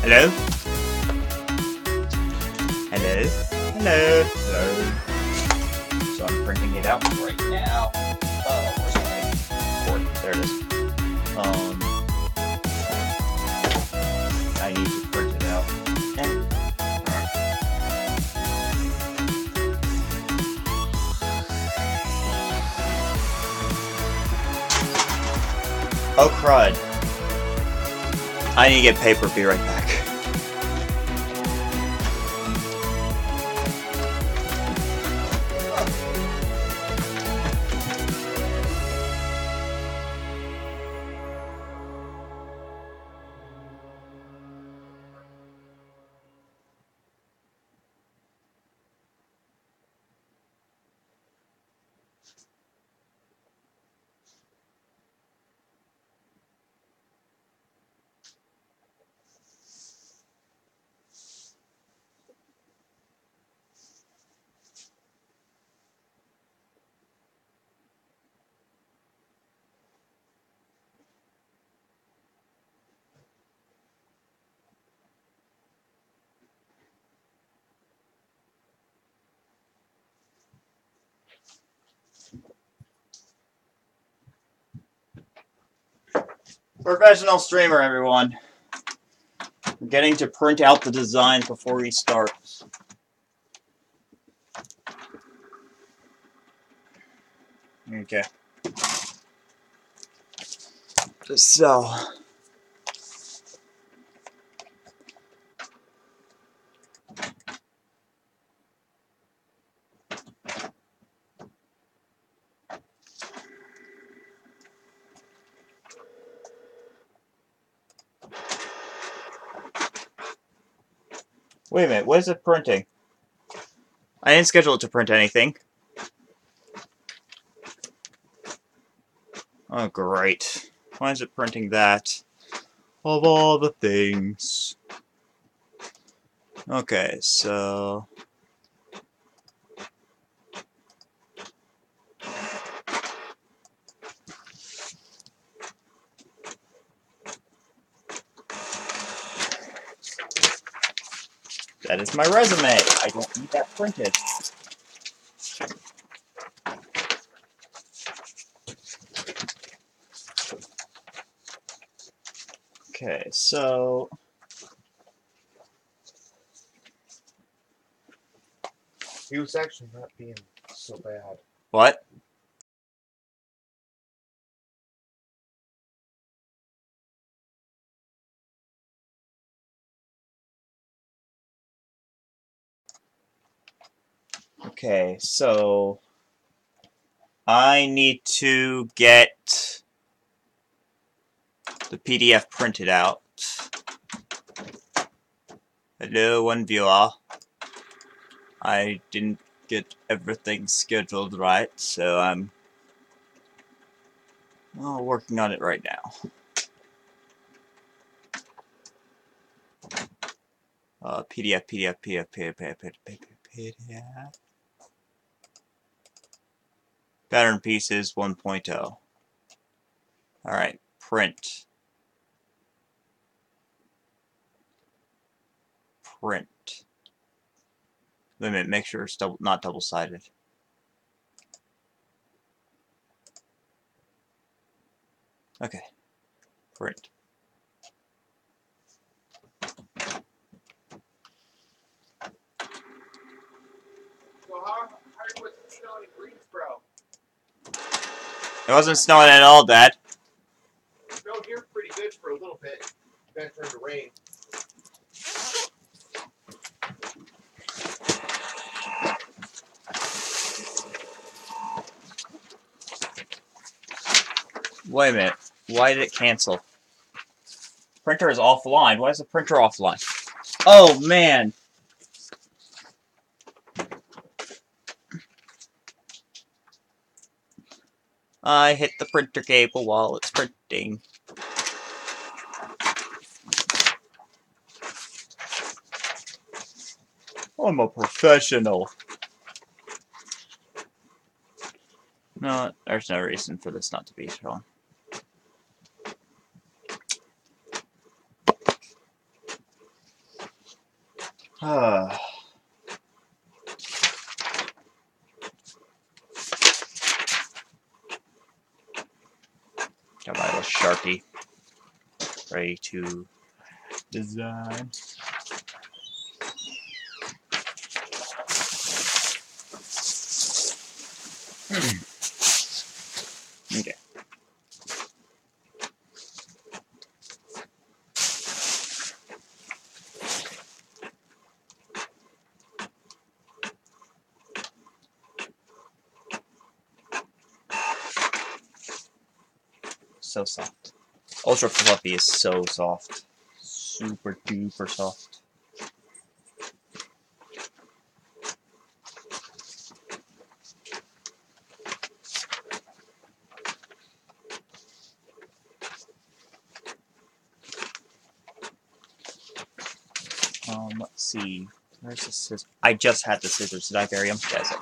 Hello? Hello? Hello? Hello? So I'm printing it out right now. Where's my board? There it is. I need to print it out. Oh crud. I need to get paper, be right back. Professional streamer, everyone. We're getting to print out the designs before we start. Okay. So. Wait a minute, what is it printing? I didn't schedule it to print anything. Oh, great. Why is it printing that? Of all the things. Okay, so... that is my resume. I don't need that printed. Okay, so... He was actually not being so bad. What? Okay, so... I need to get the PDF printed out. Hello, one viewer. I didn't get everything scheduled right, so I'm working on it right now. PDF. Pattern pieces 1.0. Alright, print. Print. Wait a minute, make sure it's not double-sided. Okay. Print. So how was it snowing in Greensboro? It wasn't snowing at all, Dad. It snowed here pretty good for a little bit. Then it turned to rain. Wait a minute. Why did it cancel? Printer is offline. Why is the printer offline? Oh, man. I hit the printer cable while it's printing. I'm a professional. No, there's no reason for this not to be shown. Got my little Sharpie ready to design. Okay. So soft. Ultra Fluffy is so soft. Super duper soft. Let's see. Where's the scissors? I just had the scissors. Did I bury them? Yes, I did.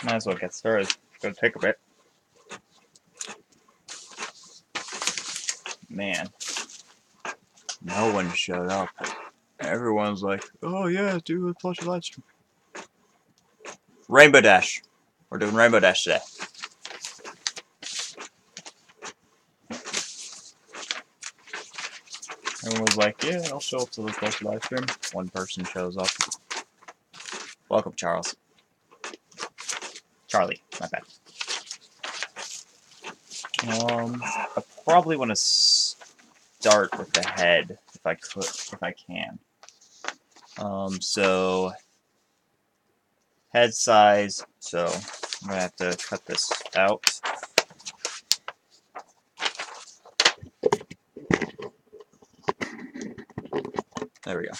Might as well get started. It's gonna take a bit. Man. No one showed up. Everyone's like, oh yeah, do a Plushie live stream. Rainbow Dash. We're doing Rainbow Dash today. Everyone was like, yeah, I'll show up to the Plushie live stream. One person shows up. Welcome, Charles. Charlie, my bad. I probably want to start with the head if I could, if I can. So head size. So I'm gonna have to cut this out. There we go.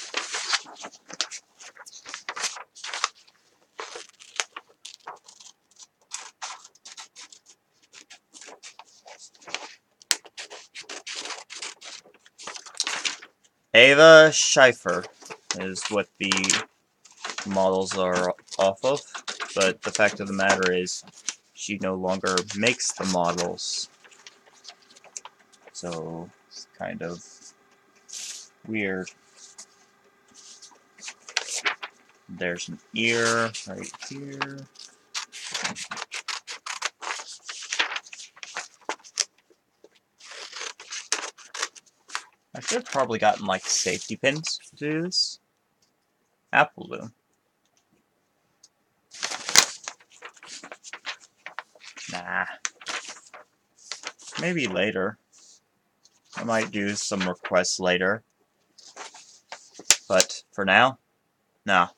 Ava Scheifer is what the models are off of, but the fact of the matter is she no longer makes the models. So it's kind of weird. There's an ear right here. I should have probably gotten like safety pins to do this. Apple Bloom. Nah. Maybe later. I might do some requests later. But for now, nah.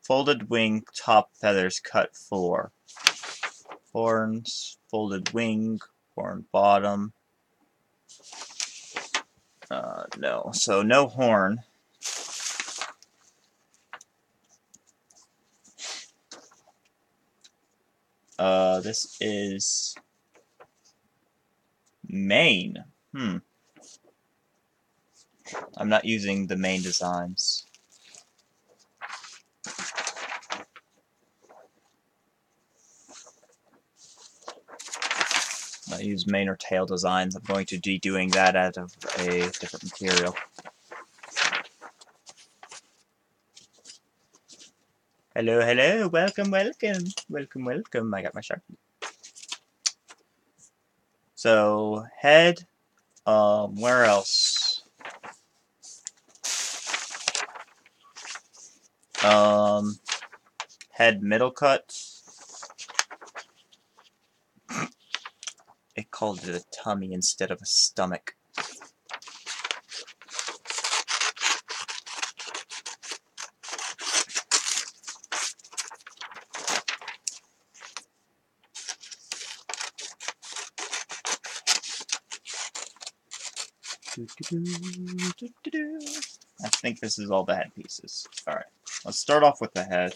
Folded wing, top feathers cut 4. Horns, folded wing, horn bottom. No. So no horn. This is main. I'm not using the main designs. I use main or tail designs. I'm going to be doing that out of a different material. Hello, hello, welcome, welcome, welcome, welcome. I got my Sharpie. So, head, where else? Head middle cut. It called it a tummy instead of a stomach. I think this is all the head pieces. Alright, let's start off with the head.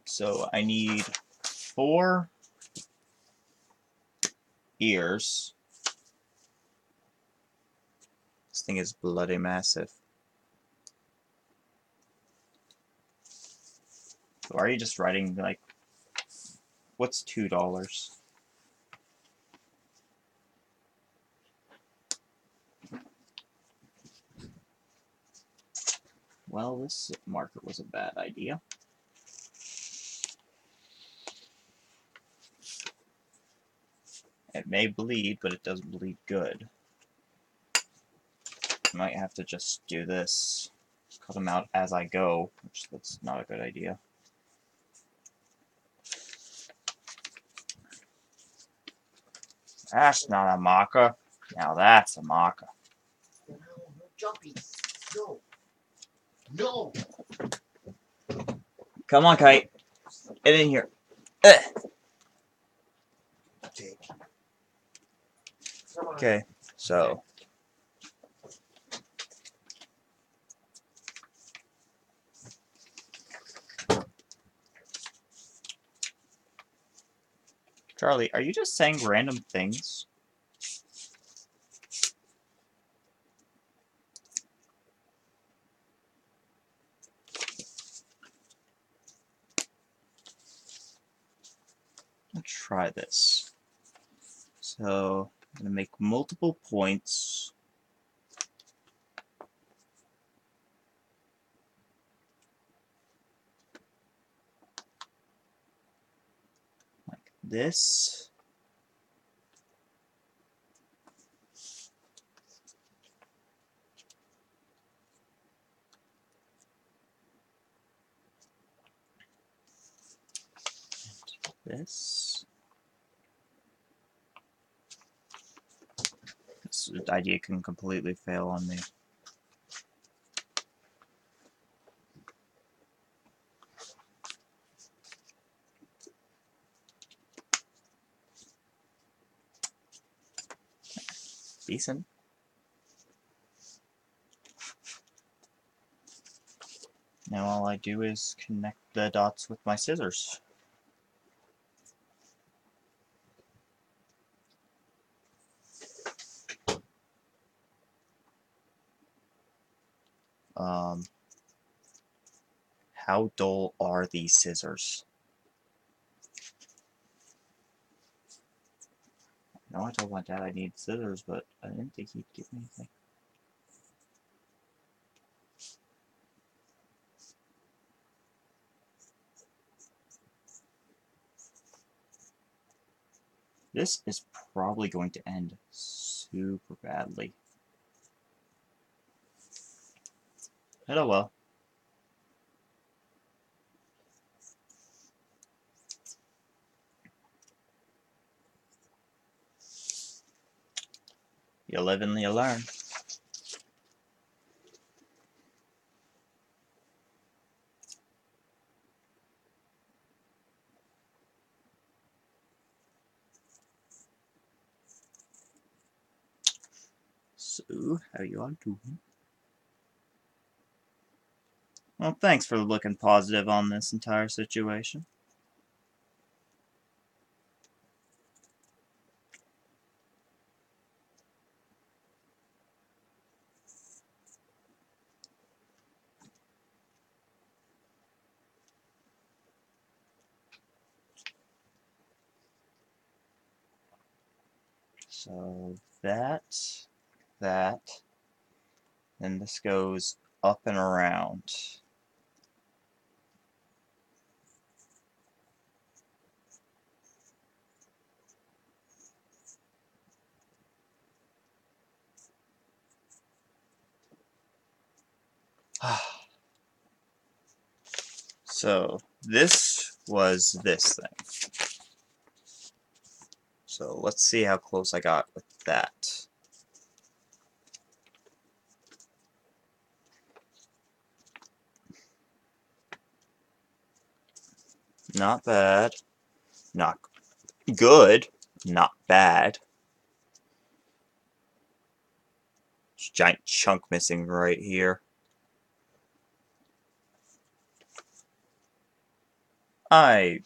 So I need 4 ears. This thing is bloody massive. So are you just writing, like, what's $2? Well, this marker was a bad idea. It may bleed, but it doesn't bleed good. I might have to just do this. Cut them out as I go, which that's not a good idea. That's not a marker. Now that's a marker. No, no jumping. No. No. Come on, Kite. Get in here. Ugh. Okay, so Charlie, are you just saying random things? Let's try this. So I'm gonna make multiple points. Like this. And this. This idea can completely fail on me. Decent. Now all I do is connect the dots with my scissors. How dull are these scissors? No, I told my dad I need scissors, but I didn't think he'd give me anything. This is probably going to end super badly. Oh well. You live and you learn. So, how you all doing? Well, thanks for looking positive on this entire situation. So that, and this goes up and around. So this was this thing. So let's see how close I got with that. Not bad. Not good. Not bad. There's a giant chunk missing right here. Oh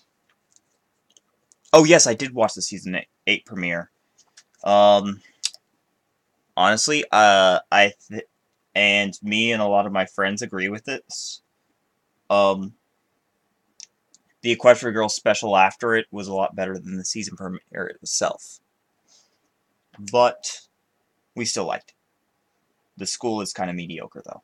yes, I did watch the season 8 premiere. Honestly, and me and a lot of my friends agree with this. Um, the Equestria Girls special after it was a lot better than the season premiere itself. But we still liked it. The school is kind of mediocre, though.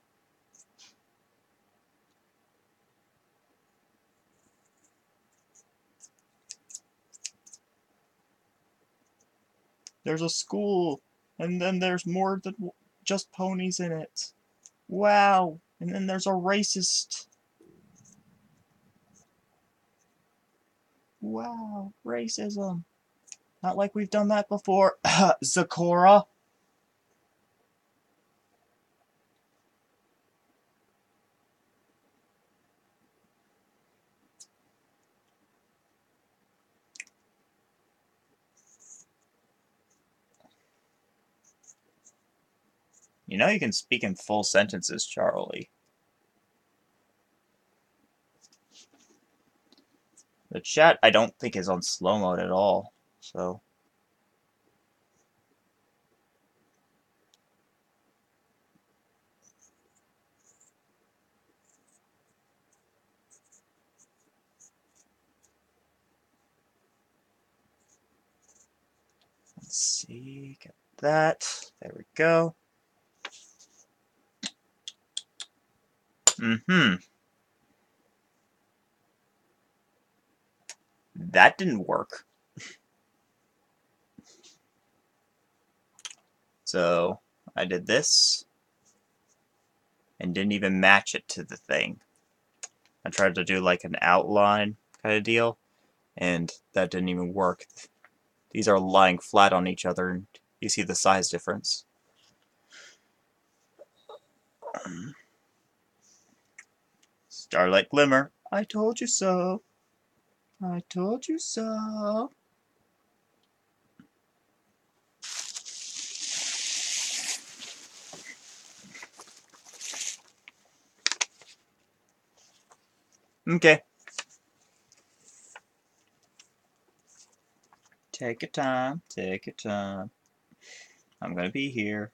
There's a school, and then there's more than just ponies in it. Wow! And then there's a racist. Wow, racism. Not like we've done that before. Zakora. You know you can speak in full sentences, Charlie. The chat, I don't think, is on slow mode at all. So, let's see. Get that. There we go. Mm-hmm. That didn't work. So, I did this and didn't even match it to the thing. I tried to do like an outline kind of deal, and that didn't even work. These are lying flat on each other, and you see the size difference. Starlight Glimmer. I told you so. I told you so. Okay. Take your time. Take your time. I'm gonna be here.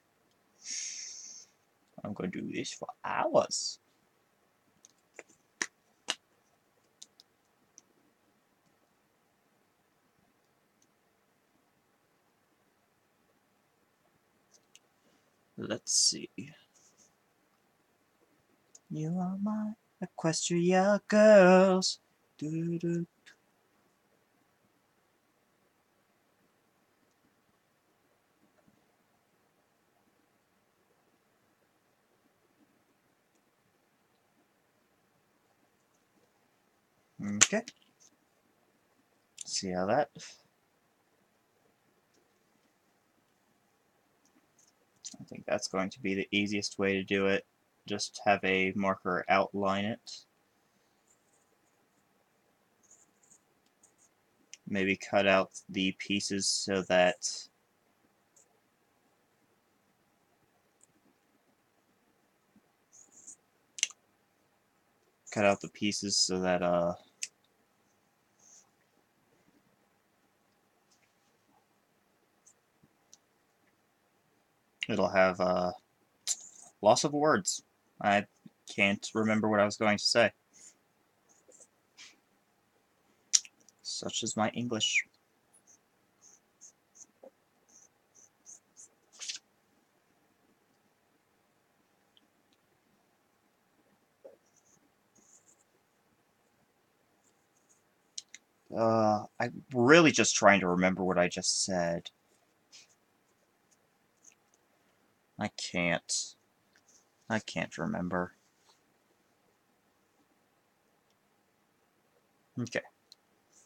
I'm gonna do this for hours. Let's see. You are my Equestria girls. Doo -doo. Okay. See how that. I think that's going to be the easiest way to do it. Just have a marker outline it. Maybe cut out the pieces so that it'll have loss of words. I can't remember what I was going to say. Such is my English. I'm really just trying to remember what I just said. I can't. I can't remember. Okay.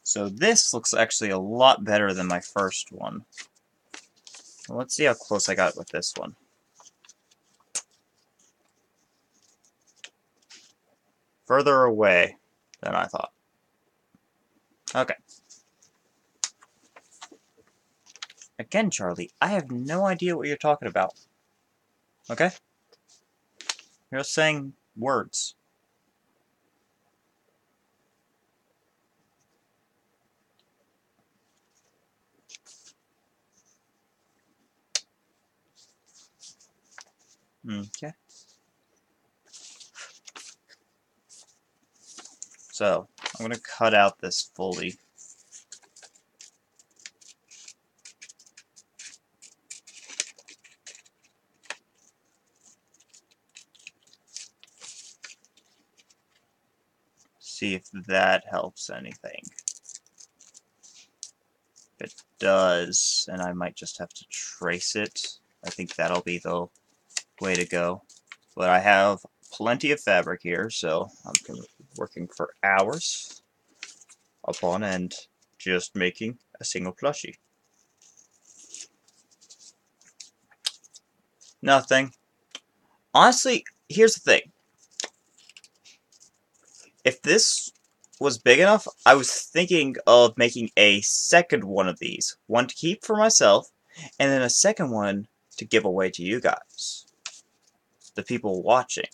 So this looks actually a lot better than my first one. Let's see how close I got with this one. Further away than I thought. Okay. Again, Charlie, I have no idea what you're talking about. Okay? You're just saying words. Okay. So, I'm going to cut out this fully. See if that helps anything. If it does, and I might just have to trace it. I think that'll be the way to go. But I have plenty of fabric here, so I'm gonna be working for hours upon end just making a single plushie. Nothing. Honestly, here's the thing. If this was big enough, I was thinking of making a second one of these. One to keep for myself, and then a second one to give away to you guys. The people watching.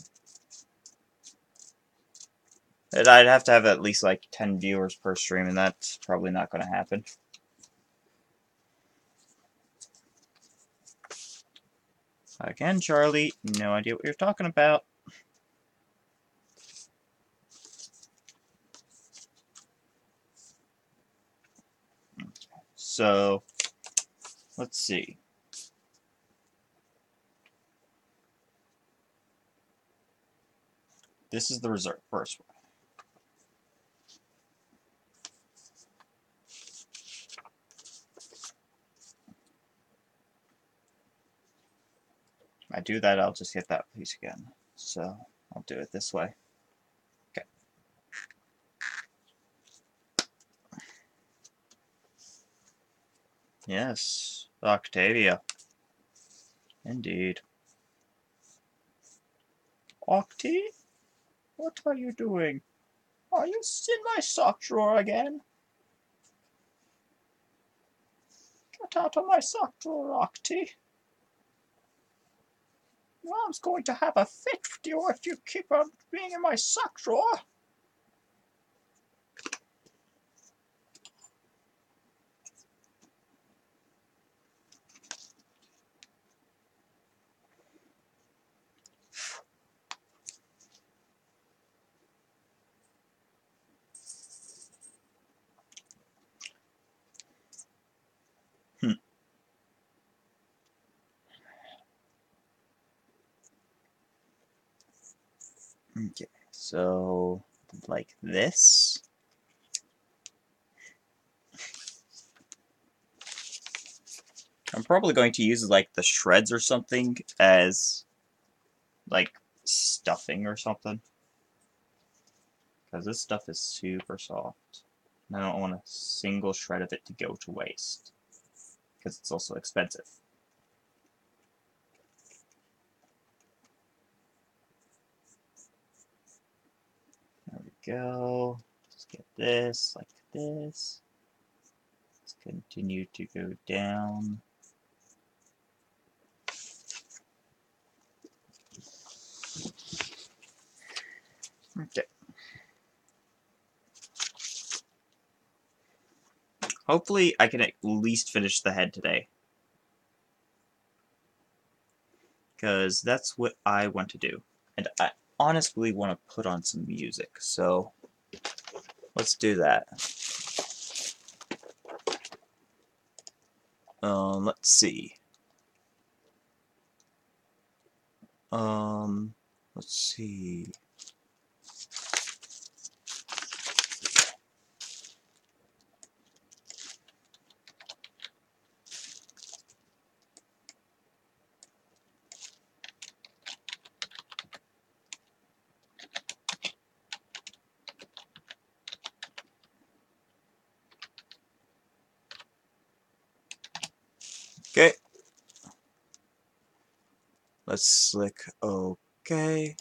And I'd have to have at least like 10 viewers per stream, and that's probably not going to happen. Again, Charlie, no idea what you're talking about. So, let's see. This is the first one. If I do that, I'll just hit that piece again. So, I'll do it this way. Okay. Yes, Octavia. Indeed. Octi? What are you doing? Are you in my sock drawer again? Get out of my sock drawer, Octi. Mom's going to have a fit with you if you keep on being in my sock drawer. Okay, so like this. I'm probably going to use like the shreds or something as like stuffing or something. Because this stuff is super soft. And I don't want a single shred of it to go to waste. Because it's also expensive. There we go. Just get this like this. Let's continue to go down. Okay. Hopefully I can at least finish the head today. Because that's what I want to do. And I honestly want to put on some music, so let's do that. Let's see. Let's see. Okay. Let's slick okay.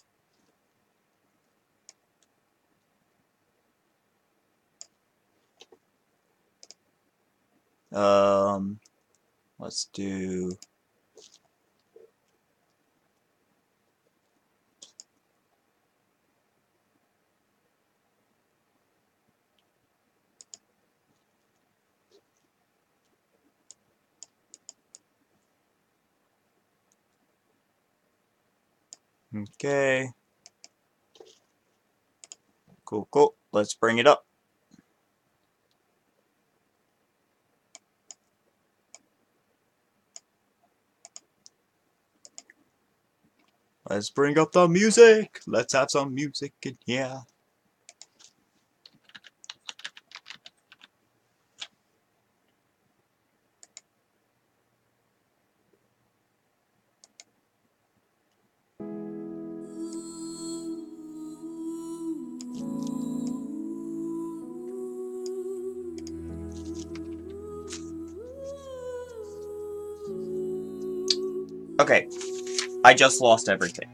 Let's do Okay. Cool, cool. Let's bring it up. Let's bring up the music. Let's have some music in here. Okay, I just lost everything.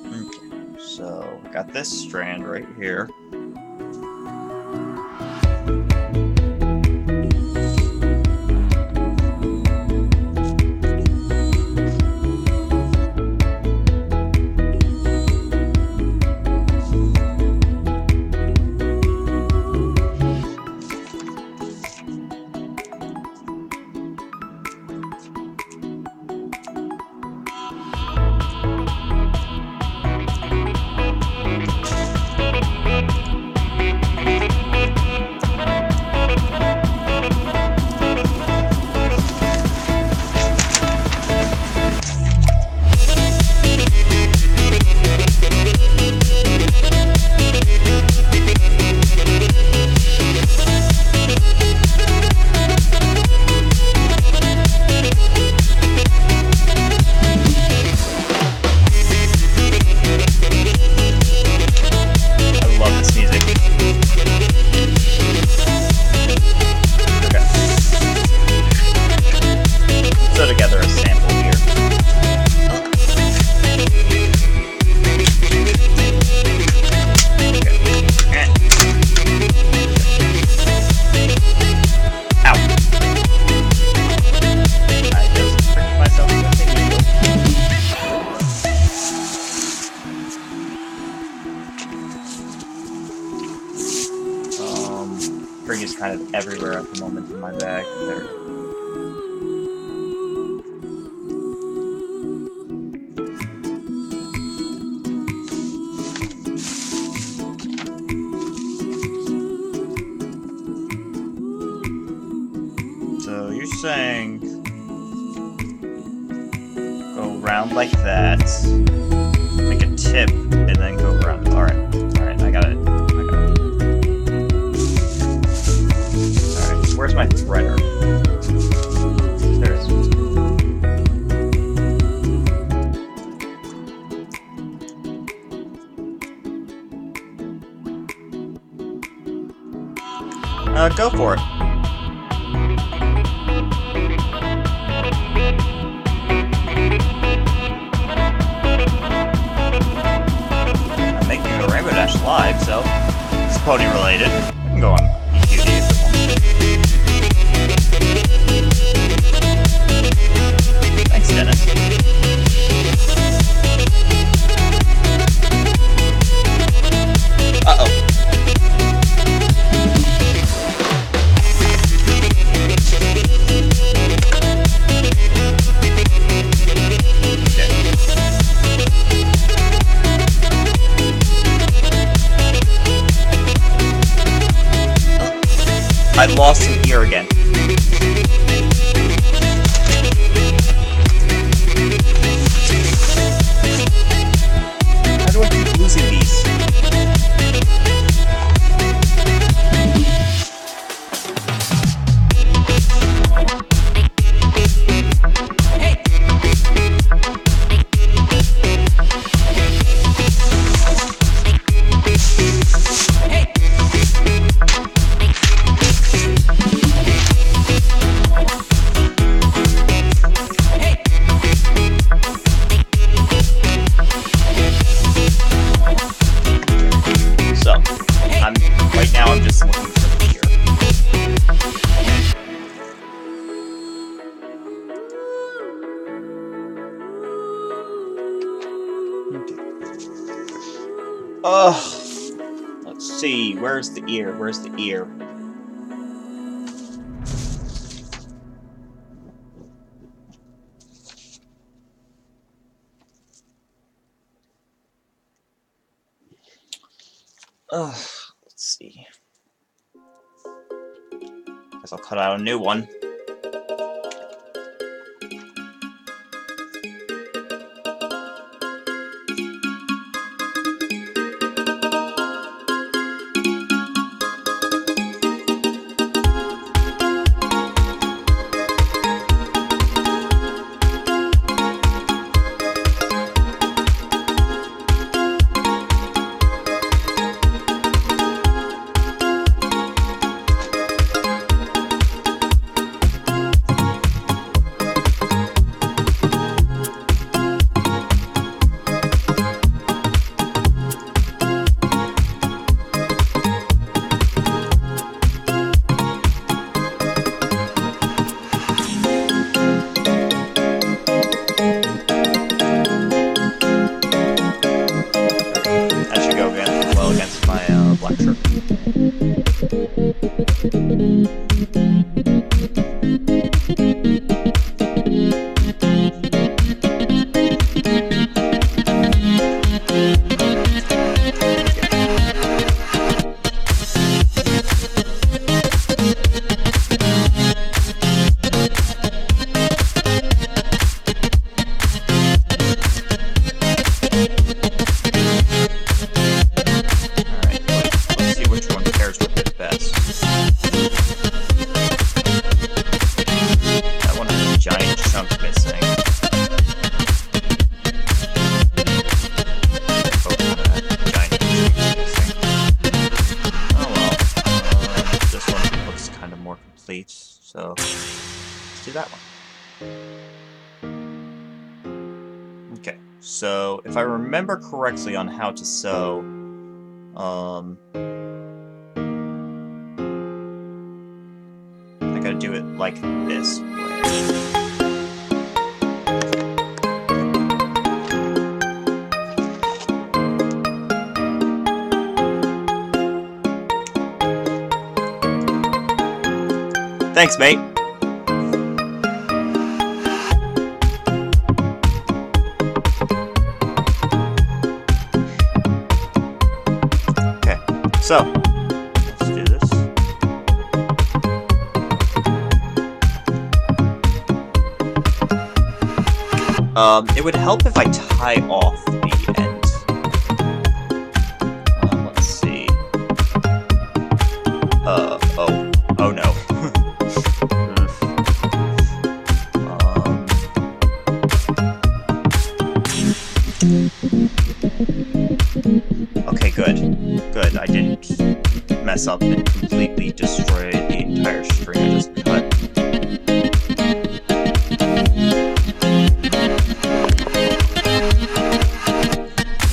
Okay, so I got this strand right here. String is kind of everywhere at the moment in my bag. There. So you're saying go around like that, make a tip, and then go around. Alright, I got it. Alright, where's my threader? There it is. Go for it. I'm making a Rainbow Dash live, so it's pony related. I can go on EQD if it wants. Thanks, Dennis. Uh-oh. I lost an ear again. How do I keep losing these? Right now I'm just looking for the ear. Okay. Let's see, where's the ear? Where's the ear? Let's see. Guess I'll cut out a new one. So let's do that one. Okay, so if I remember correctly on how to sew, I gotta do it like this way. Thanks, mate. Okay, so let's do this. It would help if I tie off the end. Let's see. Oh no. Okay, good. I didn't mess up and completely destroy the entire string I just cut.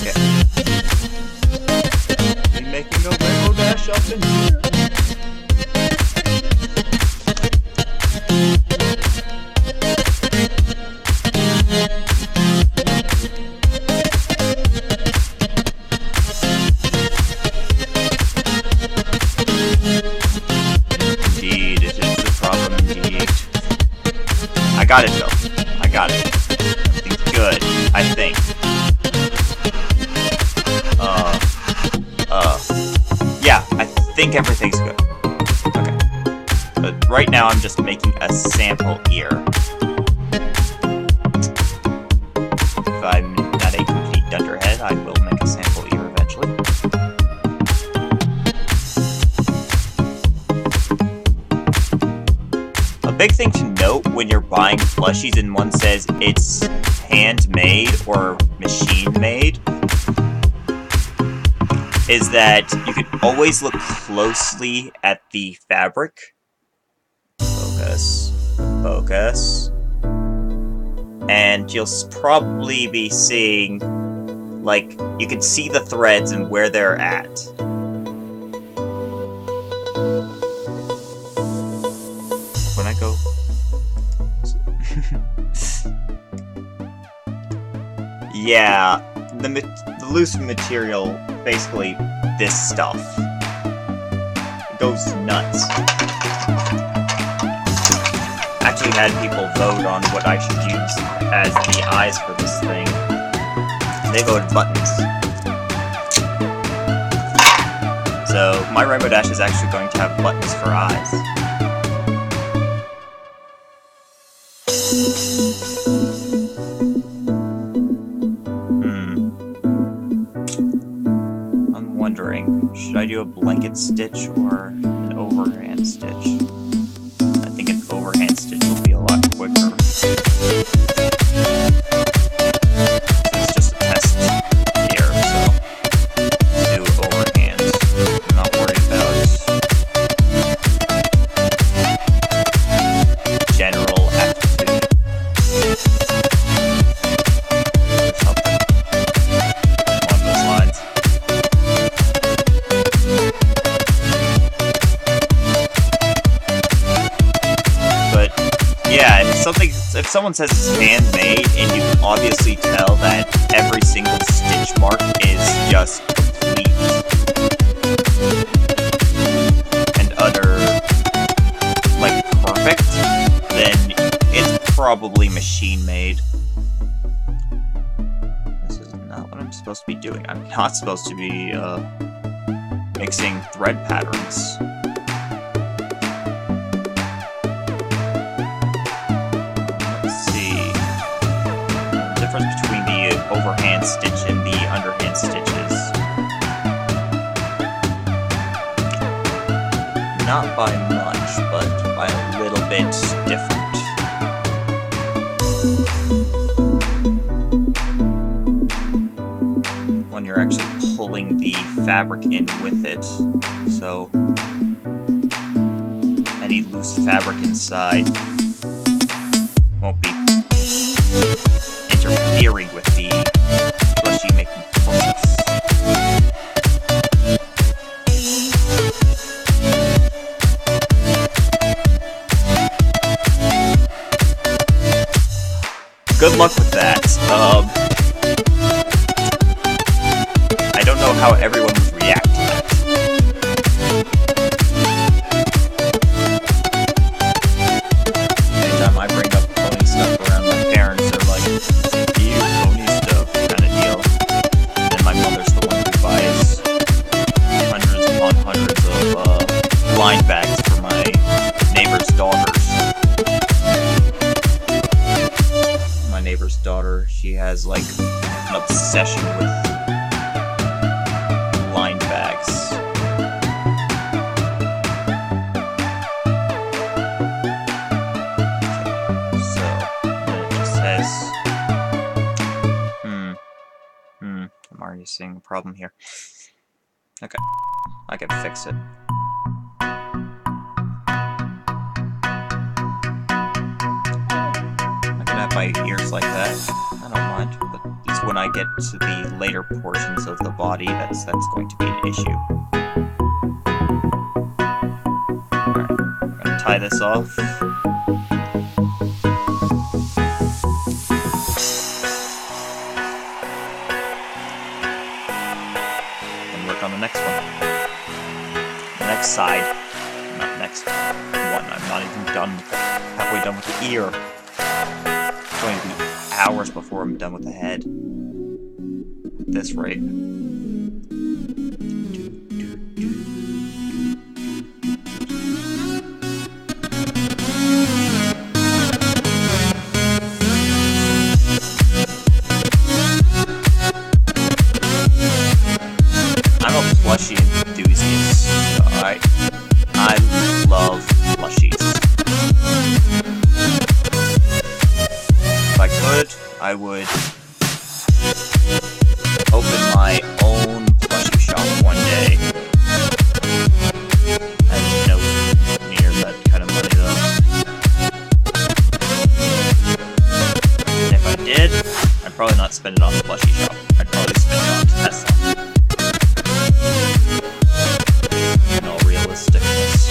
Okay. I'm making a rainbow dash up in here. I got it though. I got it. Everything's good, I think. Yeah, I think everything's good. Okay. But right now I'm just making a sample ear. If I'm not a complete dunderhead, I will make a sample ear eventually. A big thing to note when you're buying plushies and one says it's handmade or machine-made is that you can always look closely at the fabric. Focus. Focus. And you'll probably be seeing, like, you can see the threads and where they're at. When I go... yeah, the loose material, basically this stuff, it goes nuts. Actually had people vote on what I should use as the eyes for this thing. They voted buttons. So my Rainbow Dash is actually going to have buttons for eyes. I'm wondering, should I do a blanket stitch or an overhand stitch? I think an overhand stitch will be a lot quicker. It's just a test here, so let's do overhand. I'm not worried about general aptitude. Something along those lines. But yeah, if someone says it's handmade and you can obviously tell that every single stitch mark is just complete and utter, like, perfect, then it's probably machine made. This is not what I'm supposed to be doing. I'm not supposed to be mixing thread patterns. Between the overhand stitch and the underhand stitches. Not by much, but by a little bit different. When you're actually pulling the fabric in with it, so any loose fabric inside won't be interfering with the plushie making process. Good luck with that. I don't know how everyone would react to that. Anytime I bring up pony stuff around my parents, they're like, "Ew, pony stuff," kind of deal. And then my mother's the one who buys hundreds upon hundreds of blind bags for my neighbor's daughters. My neighbor's daughter, she has like an obsession with blind bags. I'm already seeing a problem here. Okay, I can fix it. I can have my ears like that. I don't mind, but it's when I get to the later portions of the body that's going to be an issue. Alright, I'm gonna tie this off. On the next one. The next side. Not next one. I'm not even done. Halfway done with the ear. It's going to be hours before I'm done with the head. At this rate. Plushie enthusiast. So I love plushies. If I could, I would open my own plushie shop one day. I have no near that kind of money though. And if I did, I'd probably not spend it on the plushie shop. I'd probably spend it on Tesla. In all realisticness.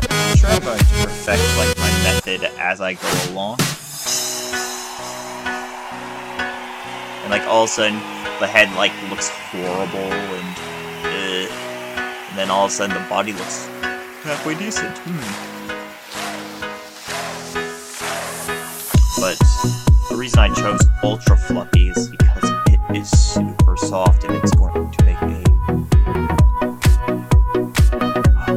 I'm sure I'm going to perfect like my method as I go along. And like all of a sudden the head like looks horrible and then all of a sudden the body looks halfway decent. But the reason I chose ultra fluffy is because soft if it's going to make a...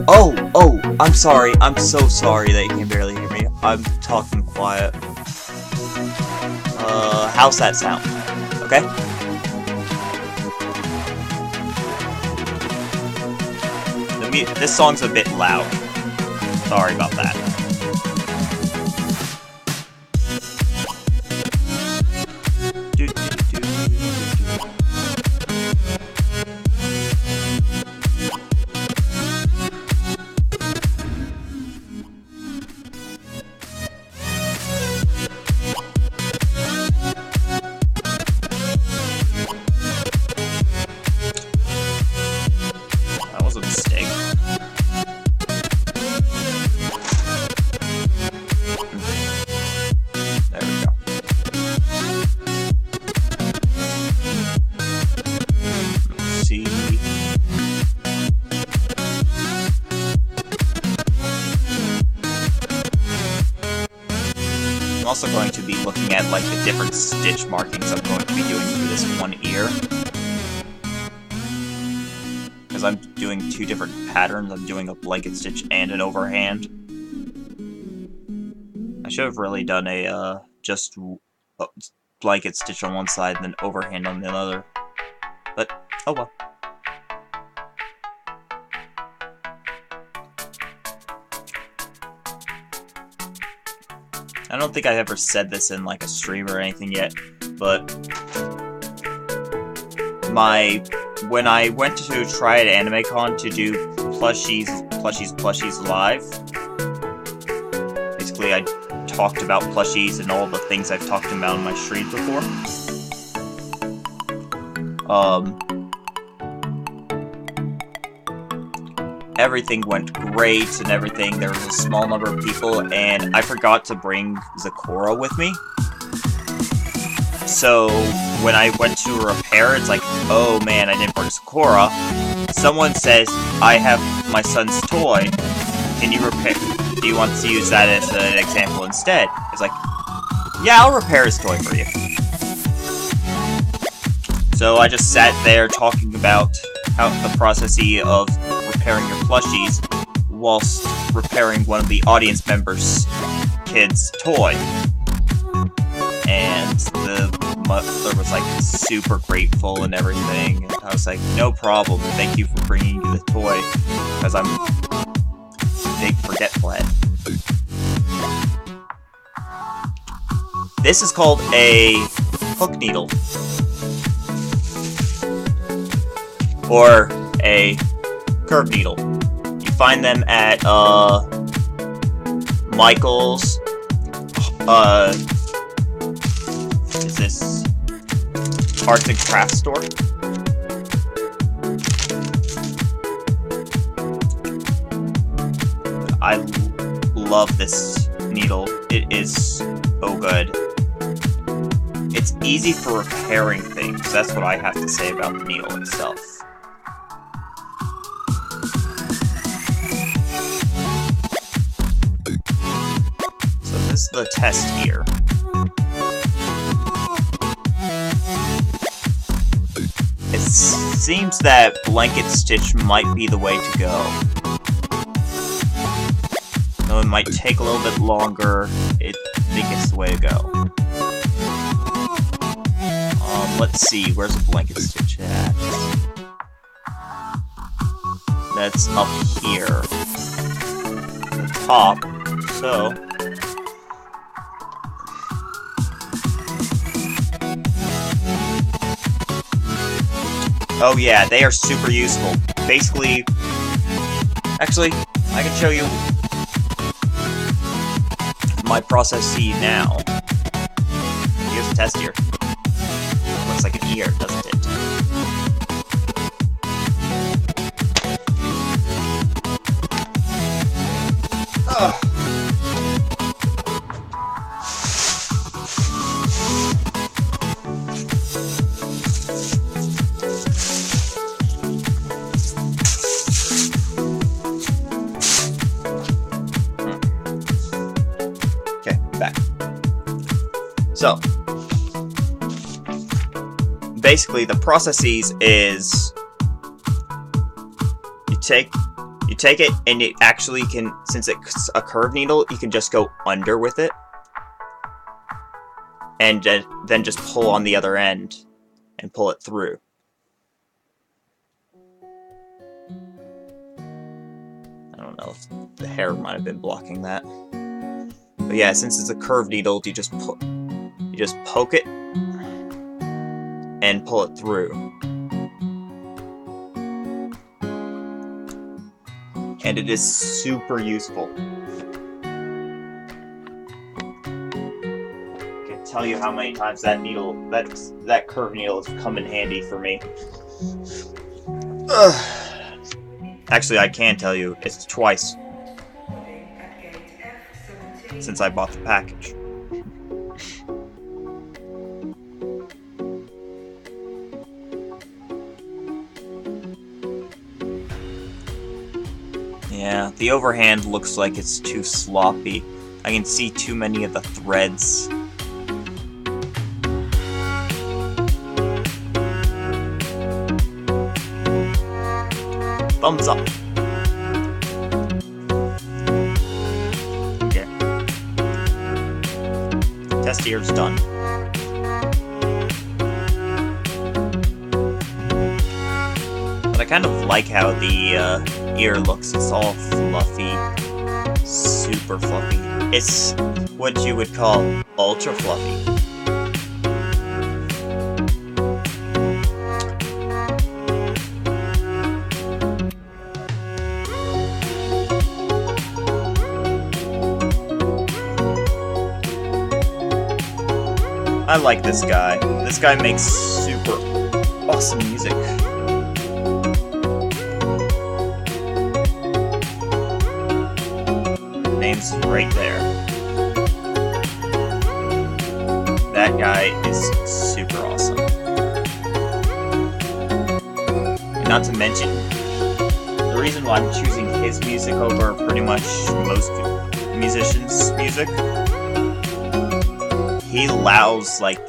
Oh, I'm sorry. I'm so sorry that you can barely hear me. I'm talking quiet. How's that sound? Okay? This song's a bit loud. Sorry about that. That was a mistake. There we go. Let's see. I'm also going to be looking at like the different stitch markings I'm going to be doing for this one ear. Because I'm doing two different patterns. I'm doing a blanket stitch and an overhand. I should have really done a just blanket stitch on one side and then overhand on the other. But, oh well. I don't think I've ever said this in like a stream or anything yet, but when I went to try at AnimeCon to do Plushies live, basically I talked about plushies and all the things I've talked about in my streams before. Everything went great and everything. There was a small number of people, and I forgot to bring Zakora with me. So when I went to repair, it's like, oh man, I didn't bring Zakora. Someone says, I have my son's toy. Can you repair? Do you want to use that as an example instead? It's like, yeah, I'll repair his toy for you. So I just sat there talking about how the process of repairing your plushies whilst repairing one of the audience members' kids' toy. And the mother was like super grateful and everything. And I was like, no problem, thank you for bringing me the toy, because I'm a big forgetful head. This is called a hook needle. Or a curve needle. You find them at Michael's. Is this arts and crafts store? I love this needle. It is so good. It's easy for repairing things. That's what I have to say about the needle itself. This is the test here. It seems that blanket stitch might be the way to go. Though it might take a little bit longer, I think it's the way to go. Let's see, where's the blanket stitch at? That's up here. The top, so... Oh yeah, they are super useful. Basically, actually, I can show you my process now. Here's a test here. Looks like an ear, doesn't it? Ugh. So, basically the processes is you take it and it actually can, since it's a curved needle, you can just go under with it and then just pull on the other end and pull it through. I don't know if the hair might have been blocking that. But yeah, since it's a curved needle, you just poke it and pull it through. And it is super useful. I can't tell you how many times that curved needle has come in handy for me. Actually, I can tell you, it's twice since I bought the package. Yeah, the overhand looks like it's too sloppy. I can see too many of the threads. Thumbs up. Okay. Test ear's done. But I kind of like how the ear looks. It's all fluffy, super fluffy. It's what you would call ultra fluffy. I like this guy. This guy makes super awesome music. Name's right there. That guy is super awesome. And not to mention, the reason why I'm choosing his music over pretty much most musicians' music, he allows, like,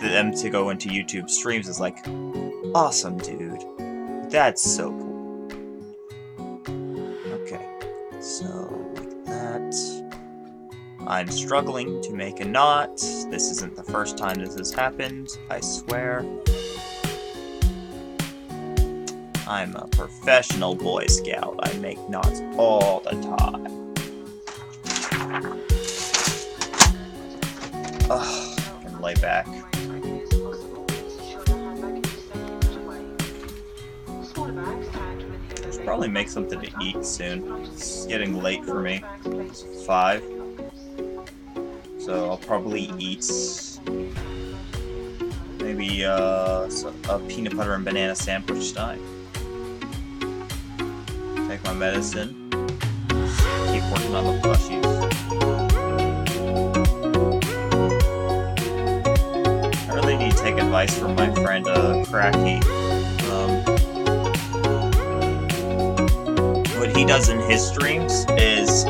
them to go into YouTube streams is like, awesome, dude. That's so cool. Okay, so like that. I'm struggling to make a knot. This isn't the first time this has happened, I swear. I'm a professional Boy Scout. I make knots all the time. Ugh, I can lay back. Should probably make something to eat soon. It's getting late for me. It's 5. So I'll probably eat maybe a peanut butter and banana sandwich tonight. Take my medicine. Keep working on the plushies. I really need to take advice from my friend Cracky. What he does in his streams is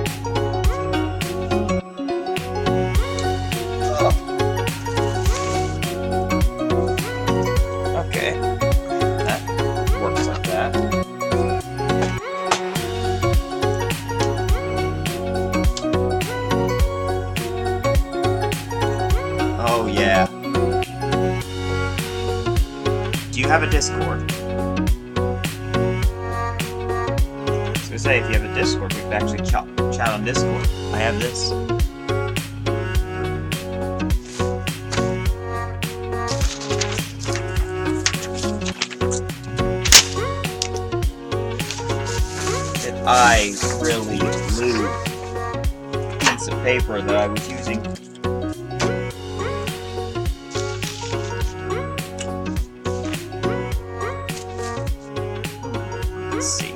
okay. That works like that. Oh yeah. Do you have a Discord? I was gonna say, if you have a Discord, we could actually chat on Discord. I have this. And I really blew a piece of paper that I was using. Let's see.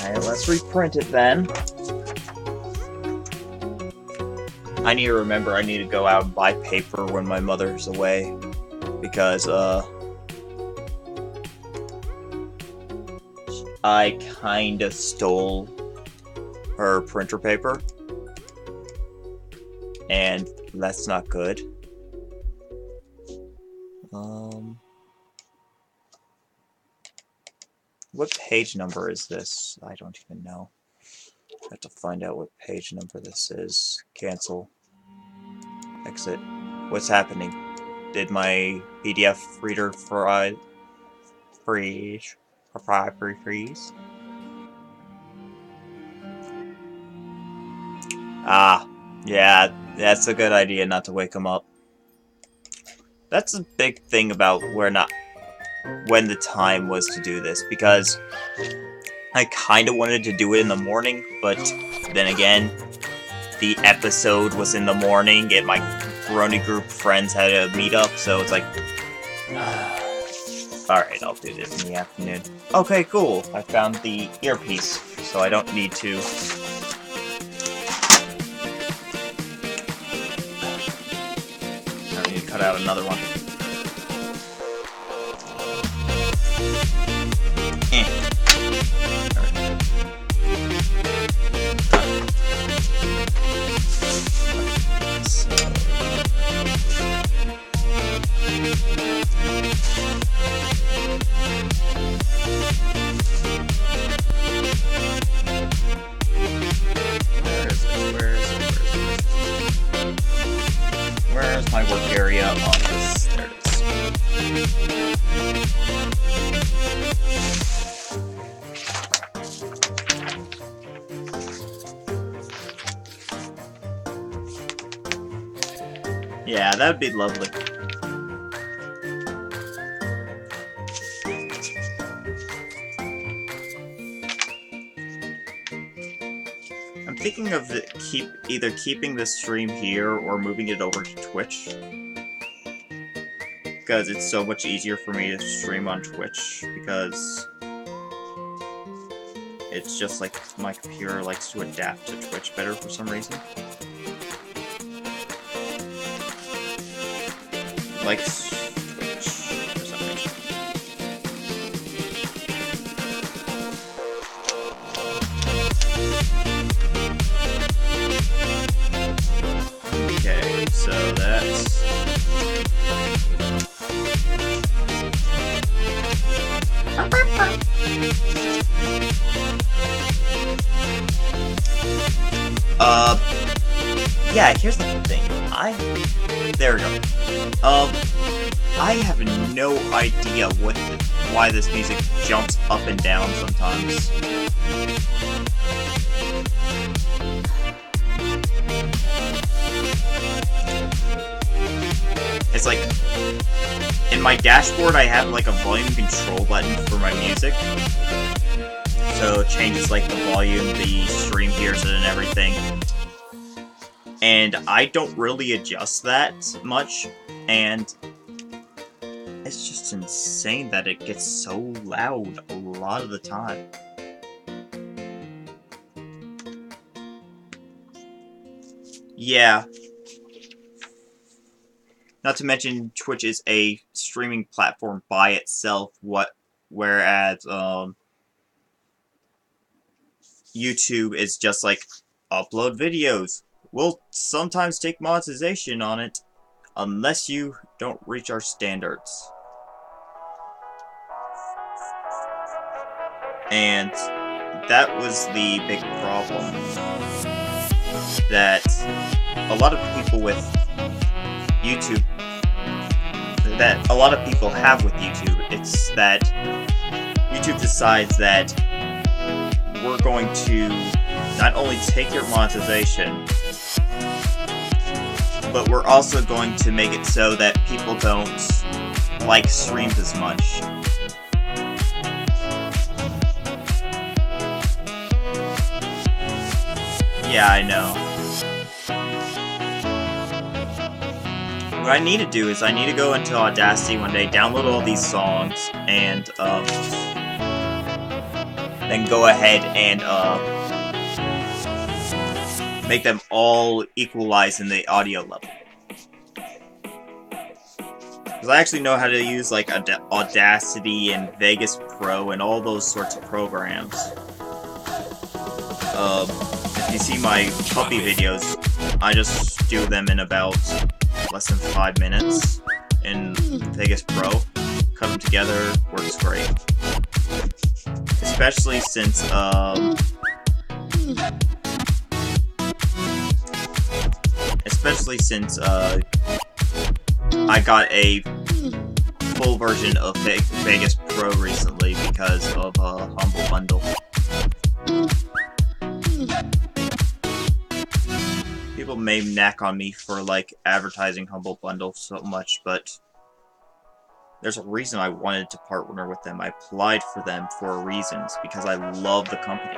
Alright, let's reprint it then. I need to remember I need to go out and buy paper when my mother's away. Because, I kinda stole her printer paper, and that's not good. What page number is this? I don't even know. I have to find out what page number this is. Cancel. Exit. What's happening? Did my PDF reader freeze? Freeze? Ah, yeah, that's a good idea not to wake him up. That's a big thing about when the time was to do this, because I kind of wanted to do it in the morning, but then again, the episode was in the morning, and my Brony group friends had a meetup, so it's like, alright, I'll do this in the afternoon. Okay, cool, I found the earpiece, so I don't need to... I need to cut out another one. Where's my work area on this? There it is. Yeah, that'd be lovely. I'm thinking of either keeping this stream here or moving it over to Twitch, because it's so much easier for me to stream on Twitch, because it's just like my computer likes to adapt to Twitch better for some reason. Likes Twitch for some reason. Okay, so that's... Yeah, here's the thing. There we go. I have no idea why this music jumps up and down sometimes. It's like, in my dashboard I have like a volume control button for my music. So it changes like the volume, the stream hears it and everything. And I don't really adjust that much, and it's just insane that it gets so loud a lot of the time. Yeah. Not to mention, Twitch is a streaming platform by itself, whereas YouTube is just like, upload videos. We'll sometimes take monetization on it, unless you don't reach our standards. And that was the big problem that a lot of people with YouTube, that a lot of people have with YouTube. It's that YouTube decides that we're going to not only take your monetization, but we're also going to make it so that people don't like streams as much. Yeah, I know. What I need to do is I need to go into Audacity one day, download all these songs, and then go ahead and make them all equalize in the audio level. Because I actually know how to use like Audacity and Vegas Pro and all those sorts of programs. If you see my puppy videos, I just do them in about less than 5 minutes in Vegas Pro. Cut them together, works great. Especially since I got a full version of Vegas Pro recently because of Humble Bundle. People may knack on me for like advertising Humble Bundle so much, but there's a reason I wanted to partner with them. I applied for them for reasons, because I love the company.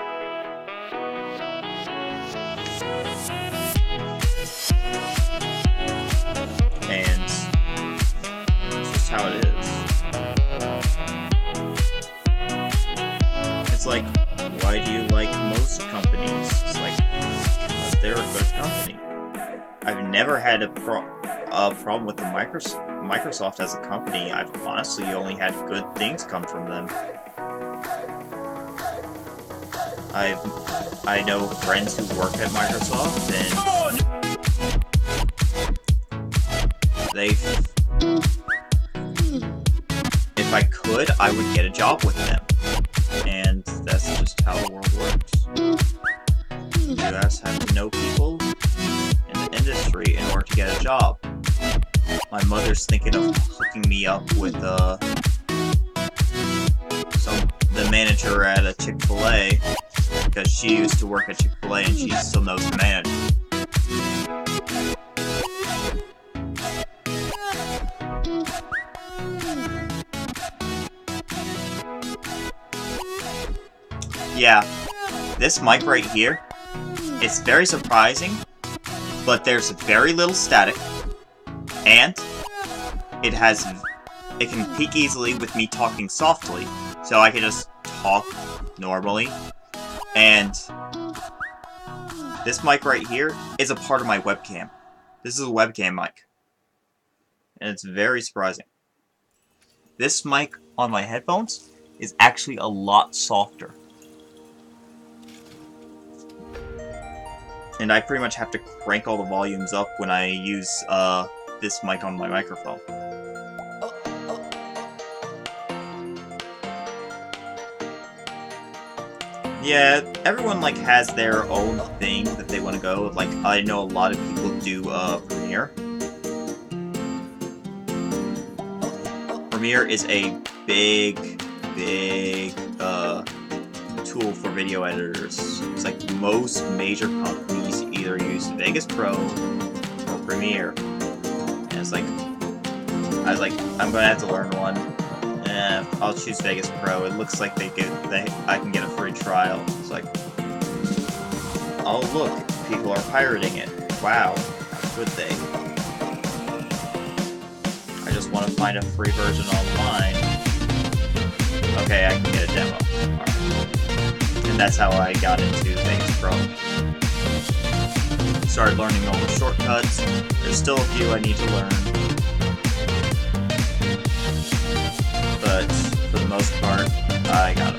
And it's just how it is. It's like, why do you like most companies? It's like, because they're a good company. I've never had a problem with the Microsoft as a company. I've honestly only had good things come from them. I know friends who work at Microsoft, and if I could, I would get a job with them. And that's just how the world works. You guys have to know people in the industry in order to get a job. My mother's thinking of hooking me up with the manager at a Chick-fil-A, because she used to work at Chick-fil-A and she still knows the manager. Yeah, this mic right here, it's very surprising, but there's very little static, and it can peak easily with me talking softly, so I can just talk normally. And this mic right here is a part of my webcam. This is a webcam mic, and it's very surprising. This mic on my headphones is actually a lot softer. And I pretty much have to crank all the volumes up when I use this mic on my microphone. Yeah, everyone like has their own thing that they want to go. Like, I know a lot of people do Premiere. Premiere is a big tool for video editors. It's like most major companies either use Vegas Pro or Premiere. And it's like, I was like, I'm gonna have to learn one. I'll choose Vegas Pro. It looks like I can get a free trial. It's like, oh look, people are pirating it. Wow, how could they? I just want to find a free version online. Okay, I can get a demo. Alright. And that's how I got into Vegas Pro. Started learning all the shortcuts. There's still a few I need to learn. But for the most part, I got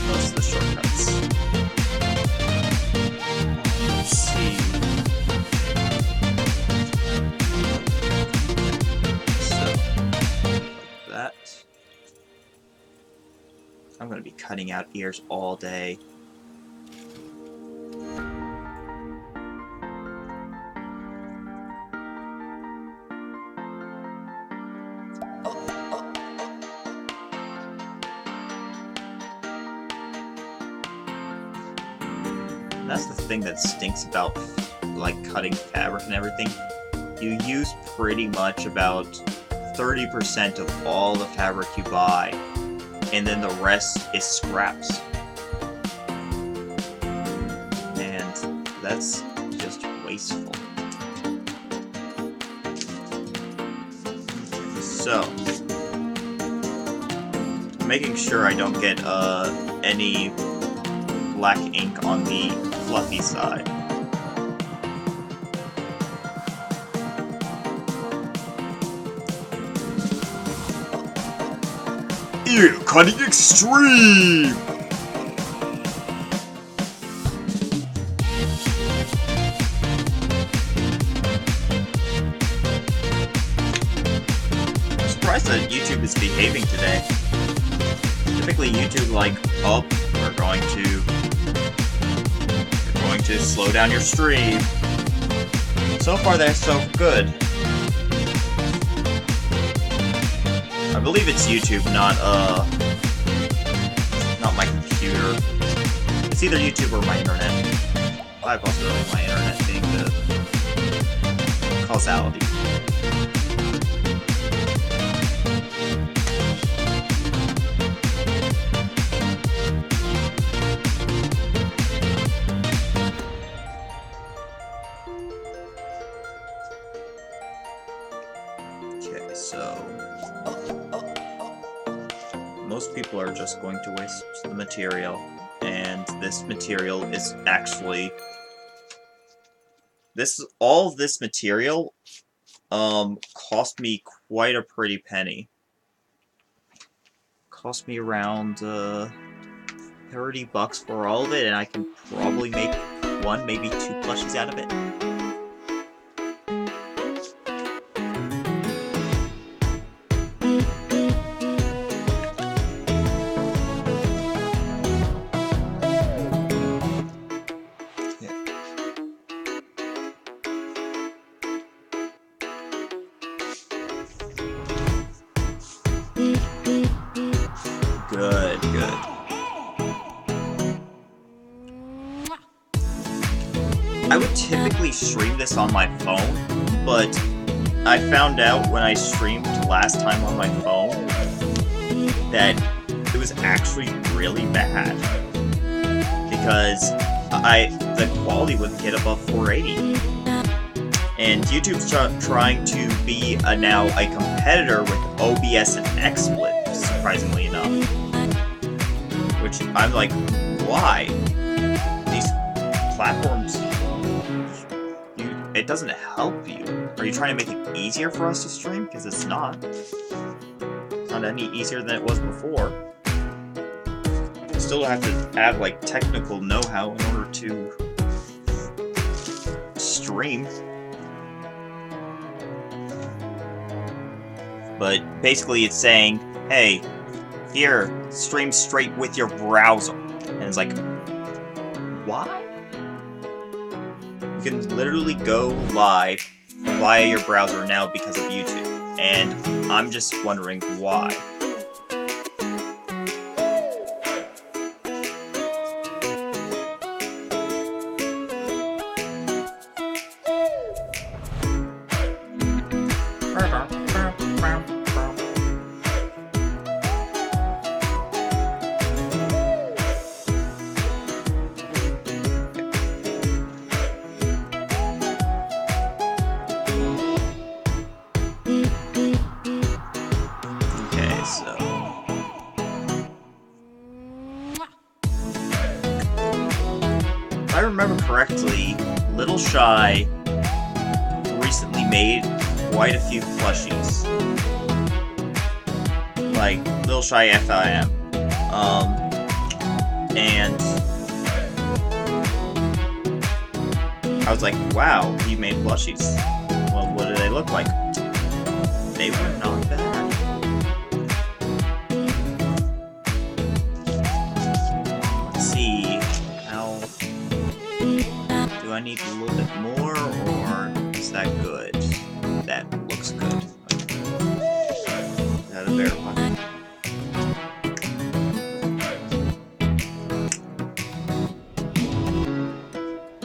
most of the shortcuts. Let's see. So, like that. I'm going to be cutting out ears all day. And that's the thing that stinks about like cutting fabric and everything. You use pretty much about 30% of all the fabric you buy, and then the rest is scraps. And that's just wasteful. So, making sure I don't get any black ink on the fluffy side. Yeah, cutting extreme! I'm surprised that YouTube is behaving today. Typically YouTube like, oh, we're going to slow down your stream. So far they're so good. I believe it's YouTube, not my computer. It's either YouTube or my internet. High possibility of my internet being the causality. Okay, so most people are just going to waste the material, and this material is actually all of this material cost me quite a pretty penny. Cost me around $30 for all of it, and I can probably make one, maybe two plushies out of it. Good, good. I would typically stream this on my phone, but I found out when I streamed last time on my phone that it was actually really bad. Because the quality wouldn't get above 480. And YouTube's trying to be now a competitor with OBS and XSplit, surprisingly enough. Which I'm like, why? These platforms, it doesn't help you. Are you trying to make it easier for us to stream? Because it's not. It's not any easier than it was before. You still have to have like technical know-how in order to stream. But basically it's saying, hey, here, stream straight with your browser. And it's like, why? You can literally go live via your browser now because of YouTube. And I'm just wondering why. If I remember correctly, Little Shy recently made quite a few plushies. Like Little Shy FIM. And I was like, wow, he made plushies. Well, what do they look like? They were not bad. Do I need a little bit more, or is that good? That looks good. Gotta verify.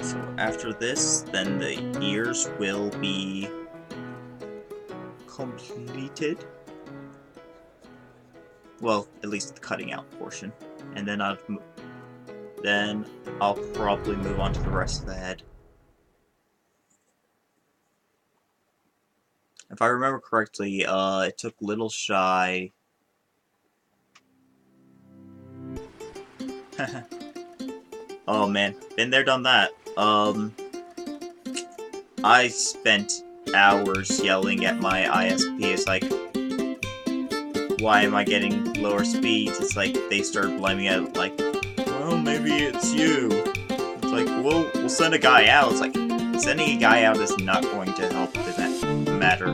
So after this, then the ears will be completed. Well, at least the cutting out portion. And then I'll probably move on to the rest of the head. If I remember correctly, it took Little Shy... Oh man, been there, done that. I spent hours yelling at my ISP. It's like, why am I getting lower speeds? It's like they start blaming it like, well, maybe it's you. It's like, well, we'll send a guy out. It's like, sending a guy out is not going to help the matter.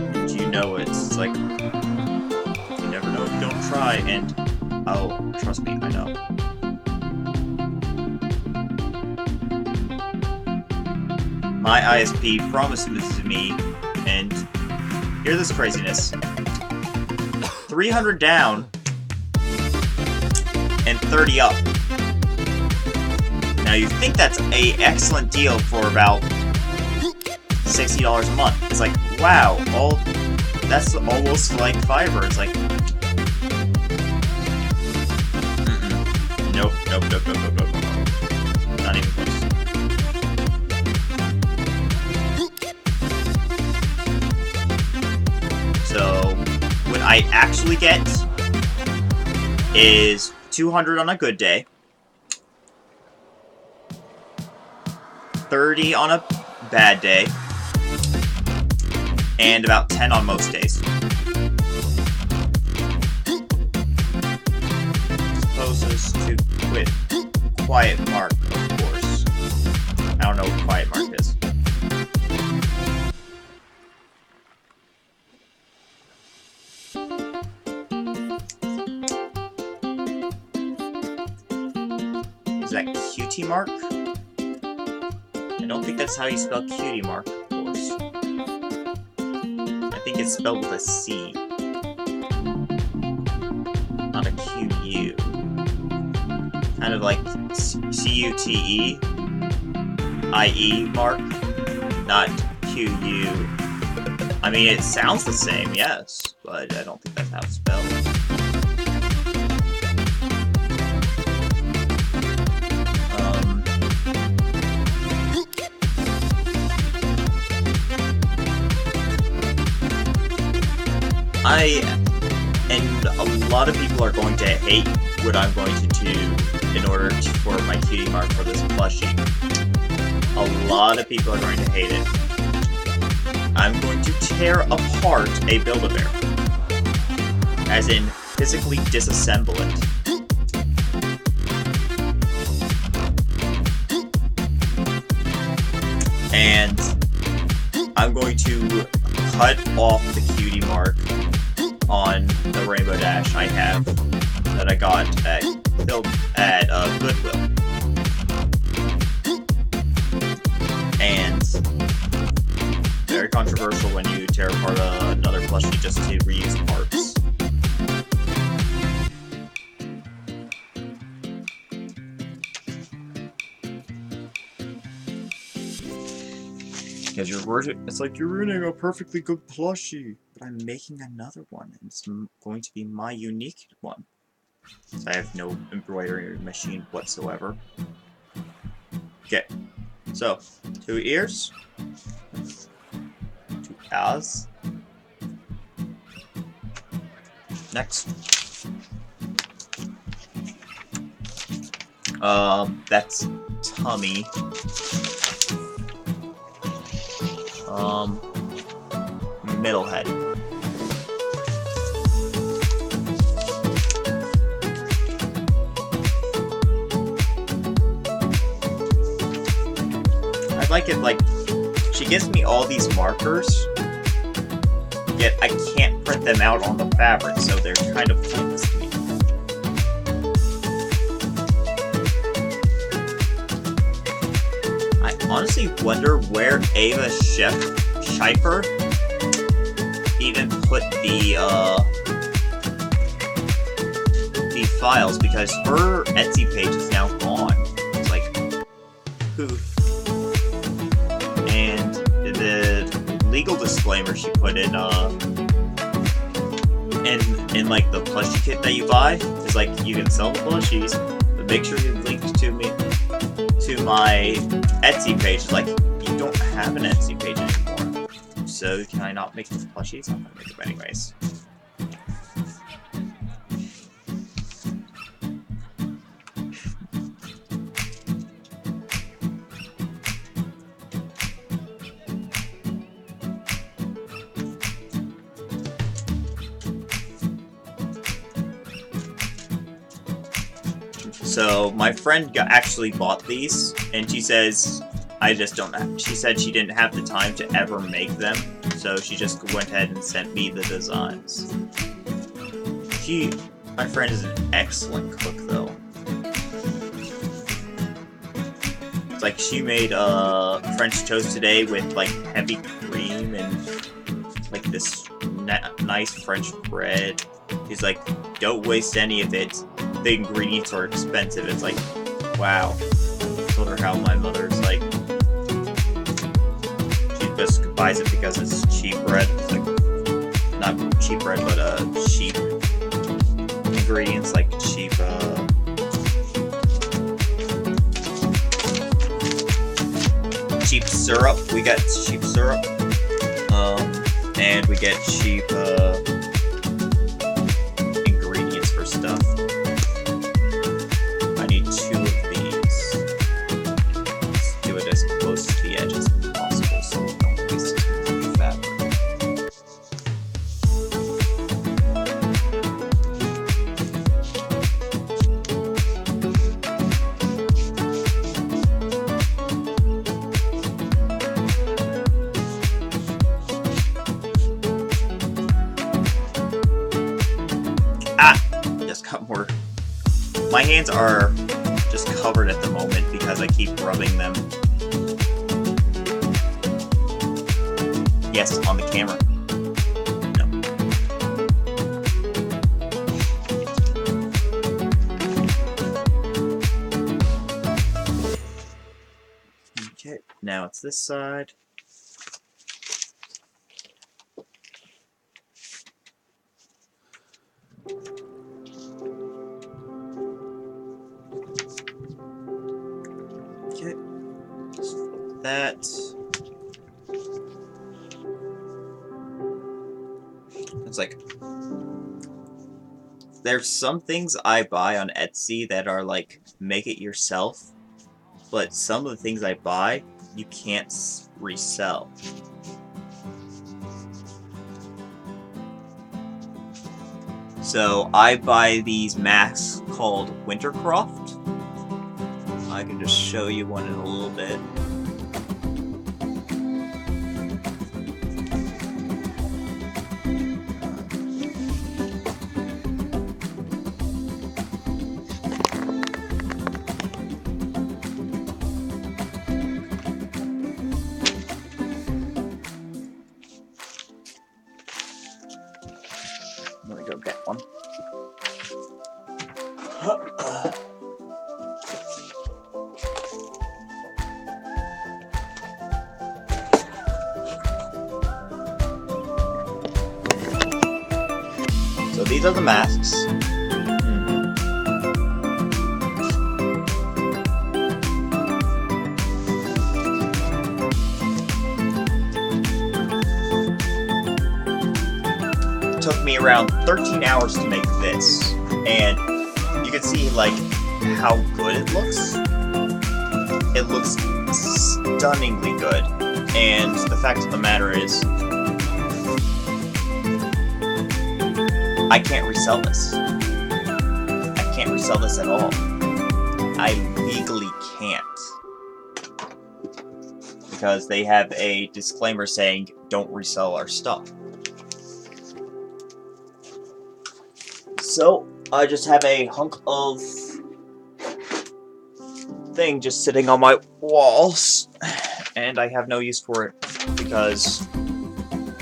And you know it. It's like, you never know if you don't try, and, oh, trust me, I know. My ISP promised this to me, and hear this craziness. 300 down, and 30 up. Now you think that's an excellent deal for about $60 a month. It's like, wow, that's almost like fiber. It's like, nope, not even close. So what I actually get is 200 on a good day, 30 on a bad day, and about 10 on most days. Closest to Quiet Mark, of course. I don't know what Quiet Mark is. Is that Cutie Mark? I don't think that's how you spell Cutie Mark, of course. I think it's spelled with a C. Not a Q-U. Kind of like C-U-T-E-I-E Mark, not Q-U. I mean, it sounds the same, yes, but I don't think that's how it's spelled. And a lot of people are going to hate what I'm going to do in order for my cutie mark for this plushie. A lot of people are going to hate it. I'm going to tear apart a Build-A-Bear. As in, physically disassemble it. And I'm going to cut off the cutie mark on the Rainbow Dash I have that I got at Goodwill. And very controversial when you tear apart another plushie just to reuse parts. Because it's like you're ruining a perfectly good plushie. But I'm making another one, and it's going to be my unique one. So I have no embroidery machine whatsoever. Okay, so 2 ears, 2 eyes. Next. That's tummy. Middle head. I like it, like, she gives me all these markers, yet I can't print them out on the fabric, so they're kind of pointless to me. I honestly wonder where Ava Schiffer even put the files, because her Etsy page is now gone. It's like, poof. And the legal disclaimer she put in like the plushie kit that you buy is like, you can sell the plushies, but make sure you link to my Etsy page. Like, you don't have an Etsy page anymore. So can I not make the plushies? I'm gonna make them anyways. So my friend actually bought these, and she says, I just don't know. She said she didn't have the time to ever make them, so she just went ahead and sent me the designs. My friend is an excellent cook, though. It's like she made French toast today with like heavy cream and like this nice French bread. She's like, don't waste any of it. The ingredients are expensive. It's like, wow. I told her how my mother's like, she just buys it because it's cheap bread. It's like, not cheap bread, but cheap ingredients, like cheap cheap syrup. We got cheap syrup, and we get cheap ingredients for stuff. I need 2 of these. Let's do it as close to the edge as possible so we don't waste too much fabric. Got more. My hands are just covered at the moment because I keep rubbing them. Yes, on the camera. No. Okay, now it's this side. Okay, just flip that. It's like, there's some things I buy on Etsy that are like, make it yourself, but some of the things I buy, you can't resell. So I buy these masks called Wintercroft. I can just show you one in a little bit. I'm gonna go get one. So these are the masks. It took me around 13 hours to make this, and you can see like how good it looks. It looks stunningly good, and the fact of the matter is, I can't resell this. I can't resell this at all. I legally can't. Because they have a disclaimer saying, don't resell our stuff. So, I just have a hunk of thing just sitting on my walls, and I have no use for it because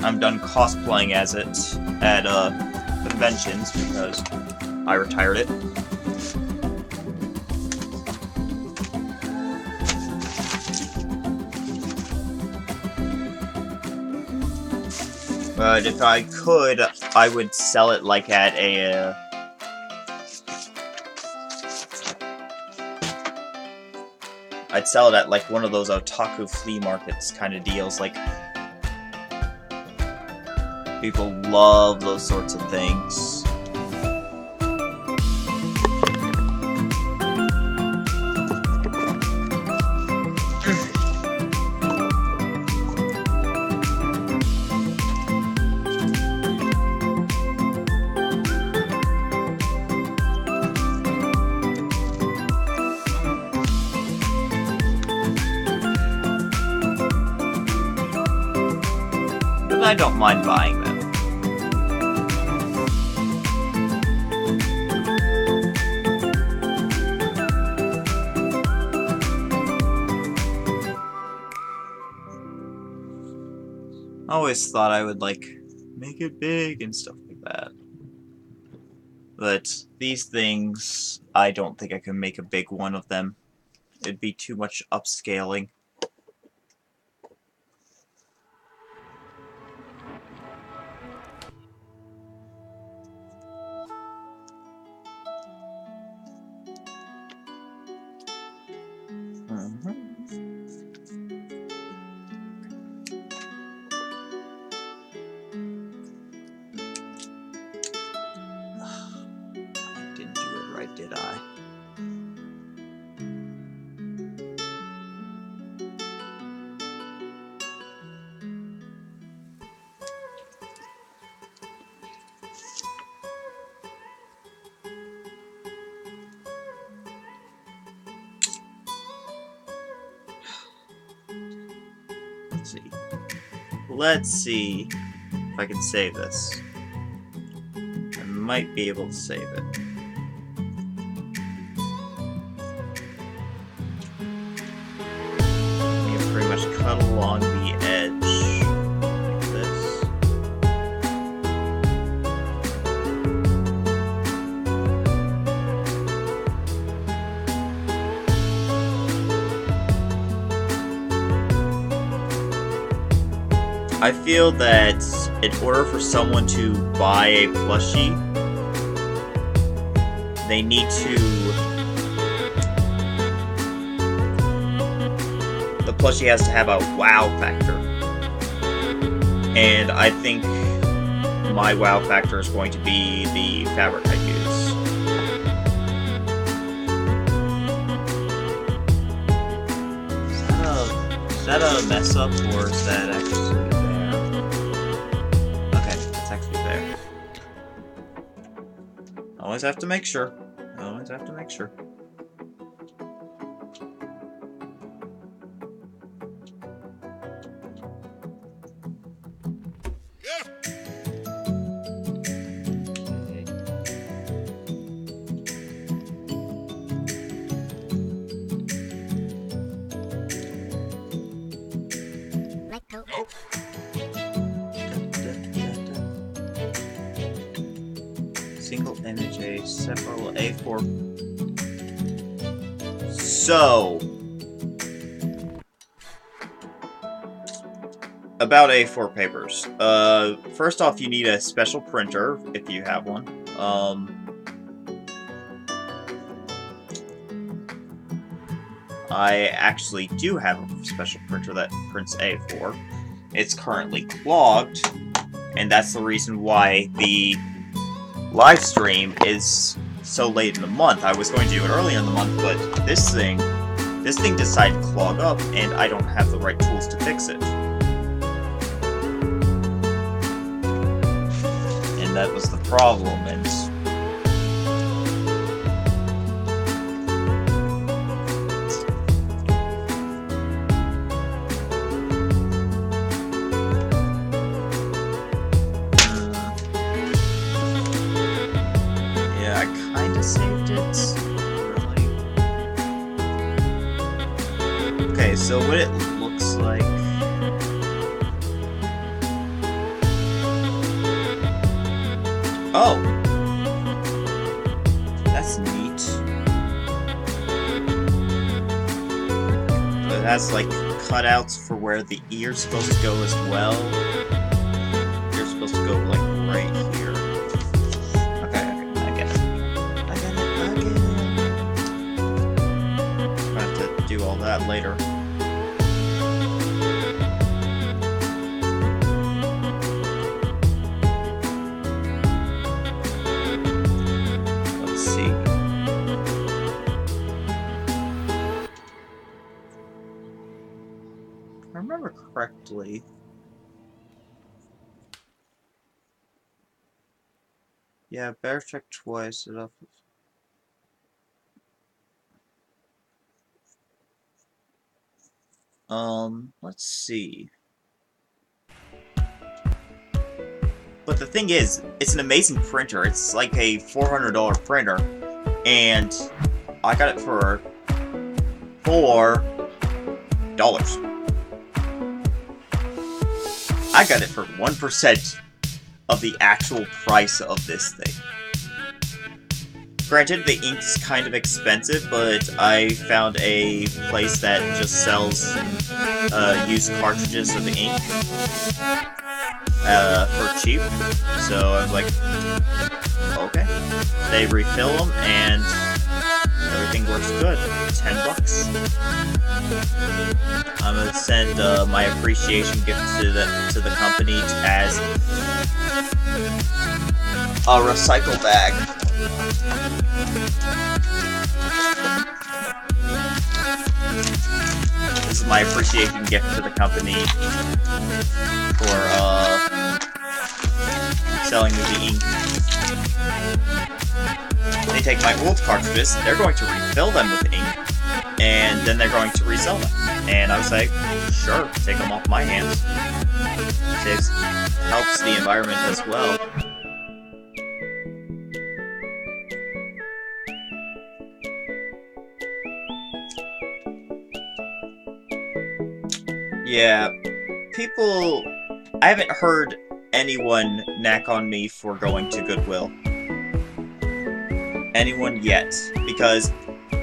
I'm done cosplaying as it at conventions because I retired it. But if I could, I would sell it like at a I'd sell it at like one of those otaku flea markets kind of deals. Like, people love those sorts of things. I don't mind buying them. I always thought I would, like, make it big and stuff like that. But these things, I don't think I can make a big one of them. It'd be too much upscaling. I didn't do it right, did I? Let's see. Let's see if I can save this. I might be able to save it. You can pretty much cut along the edge like this. I feel that in order for someone to buy a plushie, they need to... The plushie has to have a wow factor. And I think my wow factor is going to be the fabric I use. Is that a mess up, or is that actually... Always have to make sure. Always have to make sure. Let go. Single image, a several A4. So, about A4 papers. First off, you need a special printer if you have one. I actually do have a special printer that prints A4. It's currently clogged, and that's the reason why the live stream is so late in the month. I was going to do it earlier in the month, but this thing decided to clog up, and I don't have the right tools to fix it. And that was the problem, and saved it. Really? Okay, so what it looks like. Oh! That's neat. It has like cutouts for where the ear's supposed to go as well. Ear's supposed to go like right here. That later. Let's see. If I remember correctly, yeah, better check twice. Let's see. But the thing is, it's an amazing printer. It's like a $400 printer, and I got it for $4. I got it for 1% of the actual price of this thing. Granted, the ink's kind of expensive, but I found a place that just sells used cartridges of ink for cheap. So I was like, okay. They refill them, and everything works good. $10. I'm gonna send my appreciation gift to the company as a recycle bag. This is my appreciation gift to the company for selling me the ink. They take my old cartridges, they're going to refill them with ink, and then they're going to resell them. And I was like, sure, take them off my hands. Helps the environment as well. Yeah, people... I haven't heard anyone knack on me for going to Goodwill. Anyone yet. Because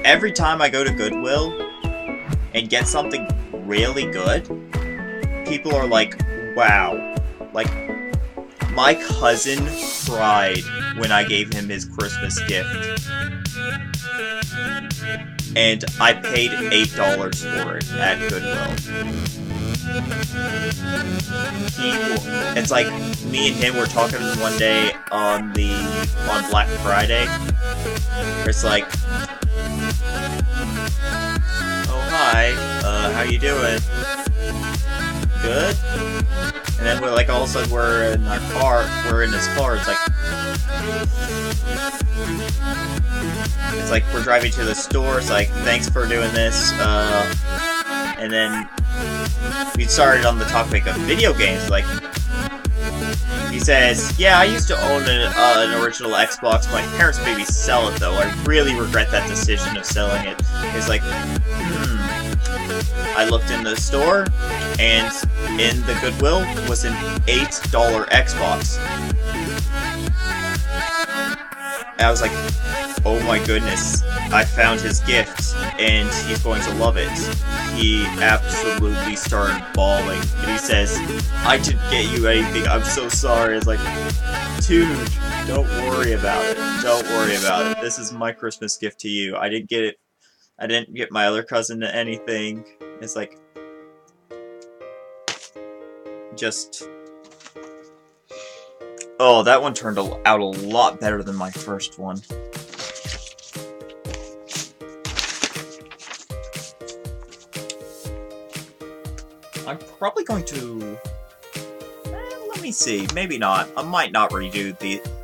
every time I go to Goodwill and get something really good, people are like, wow. Like, my cousin cried when I gave him his Christmas gift. And I paid $8 for it at Goodwill. It's like me and him were talking one day on Black Friday. It's like, oh hi, how you doing? Good? And then we're like, all of a sudden we're in our car, we're in his car. It's like we're driving to the store. It's like, thanks for doing this. And then we started on the topic of video games. Like, he says, yeah, I used to own an original Xbox. My parents made me sell it, though. I really regret that decision of selling it. It's like, I looked in the store, and in the Goodwill was an $8 Xbox. And I was like, oh my goodness, I found his gift, and he's going to love it. He absolutely started bawling, and he says, I didn't get you anything, I'm so sorry. It's like, dude, don't worry about it. Don't worry about it. This is my Christmas gift to you. I didn't get my other cousin anything. It's like, just... Oh, that one turned out a lot better than my first one. I'm probably going to... let me see. Maybe not. I might not redo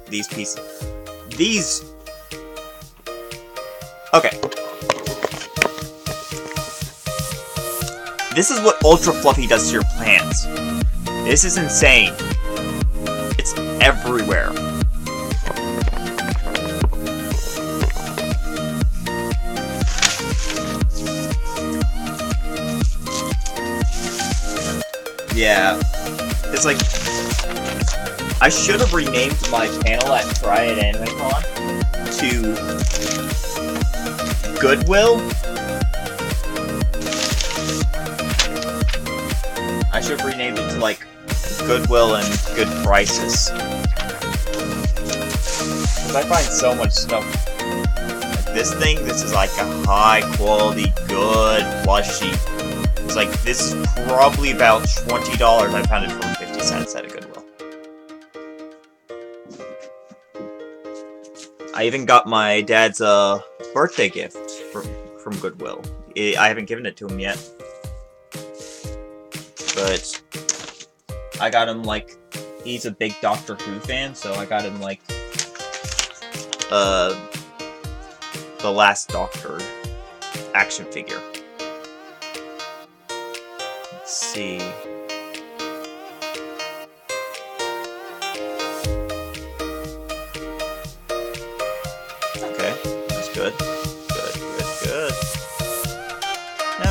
these pieces. These... Okay. This is what Ultra Fluffy does to your plants. This is insane. It's everywhere. Yeah. It's like... I should have renamed my panel at Triad AnimeCon to Goodwill. I should have renamed it to, like, Goodwill and Good Prices. Because I find so much stuff. Like this thing, this is like a high quality, good plushie. It's like, this is probably about $20. I found it for 50 cents at a Goodwill. I even got my dad's birthday gift from Goodwill. I haven't given it to him yet. But I got him, like, he's a big Doctor Who fan, so I got him, like, the Last Doctor action figure. Let's see.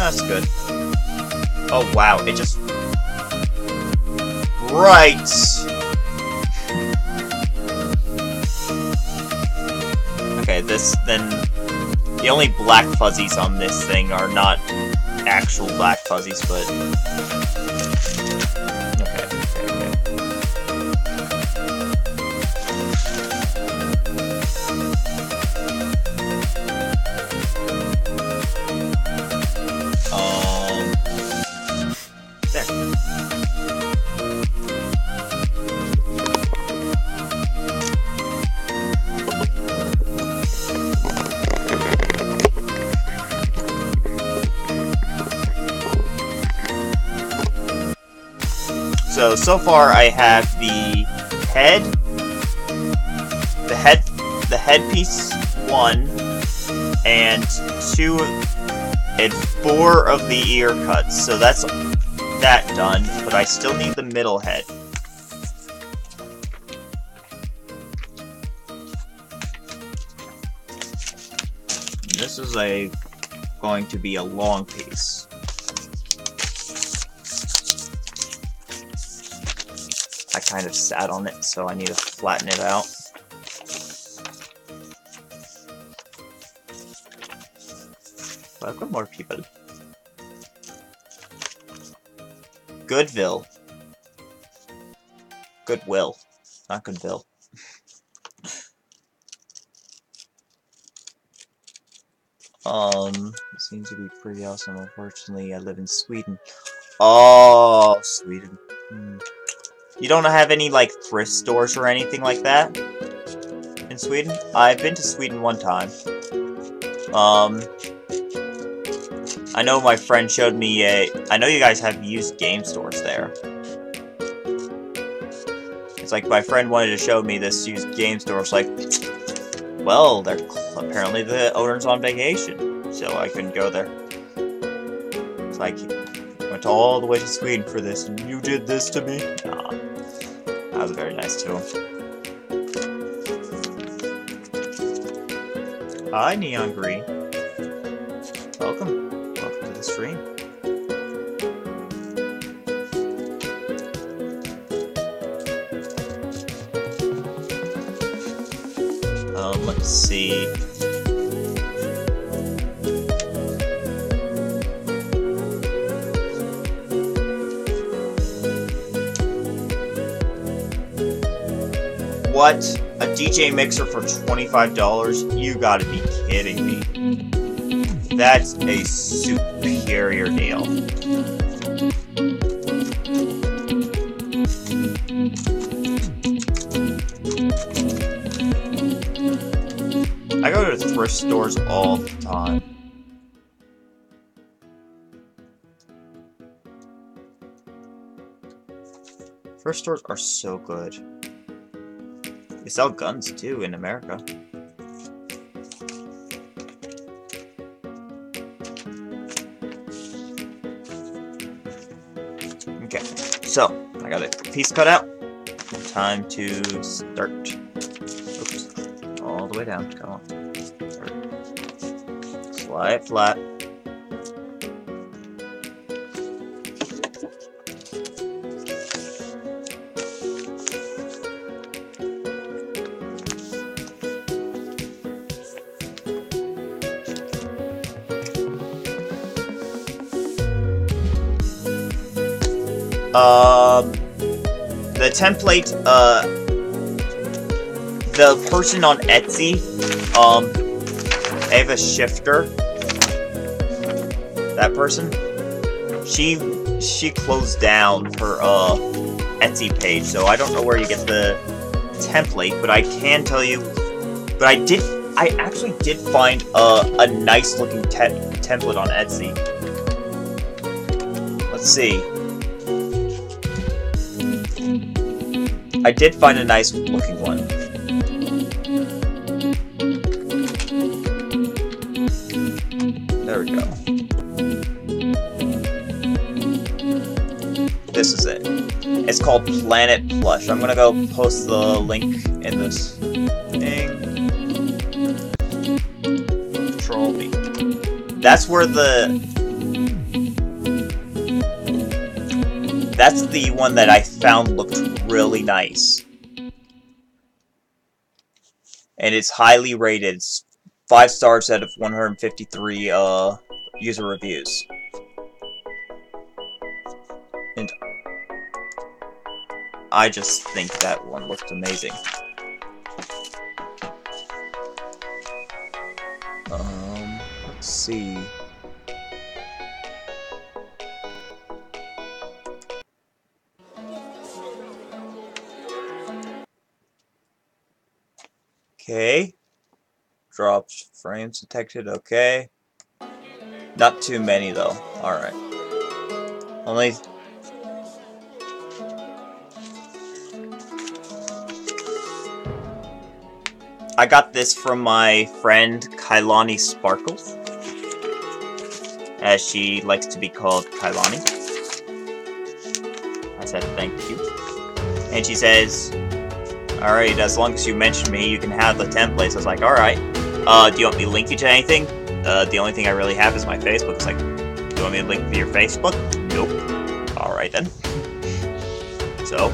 That's good. Oh wow, it just... Right! Okay, then... The only black fuzzies on this thing are not actual black fuzzies, but... Okay. There. So far I have the headpiece 1, and 2 and 4 of the ear cuts. So that's that done, but I still need the middle head. This is going to be a long piece. I kind of sat on it, so I need to flatten it out. Welcome more people. Goodwill. Goodwill. Not Goodwill. It seems to be pretty awesome. Unfortunately, I live in Sweden. Oh, Sweden. You don't have any, like, thrift stores or anything like that in Sweden? I've been to Sweden one time. I know my friend showed me I know you guys have used game stores there. It's like my friend wanted to show me this used game store. It's like, well, they're apparently the owner's on vacation, so I couldn't go there. It's like, I went all the way to Sweden for this, and you did this to me? Nah. That was very nice to him. Hi, Neon Green. Welcome. Welcome to the stream. Let's see. What? A DJ mixer for $25? You gotta be kidding me. That's a superior deal. I go to thrift stores all the time. Thrift stores are so good. They sell guns too in America. Okay, so I got a piece cut out. Time to start. Oops, all the way down. Come on. Slide flat. The template, the person on Etsy, I have a shifter. That person, she closed down her Etsy page, so I don't know where you get the template, but I can tell you. But I actually did find a nice looking template on Etsy. Let's see. I did find a nice looking one. There we go. This is it. It's called Planet Plush. I'm gonna go post the link in this thing. Control B. That's where the That's the one that I found looked really nice. And it's highly rated. It's 5 stars out of 153 user reviews. And I just think that one looked amazing. Let's see. Okay. Dropped frames detected, okay. Not too many though. Alright. Only I got this from my friend Kailani Sparkle, as she likes to be called Kailani. I said thank you. And she says, alright, as long as you mention me, you can have the templates. I was like, alright. Do you want me to link you to anything? The only thing I really have is my Facebook. It's like, do you want me to link to your Facebook? Nope. Alright then. So.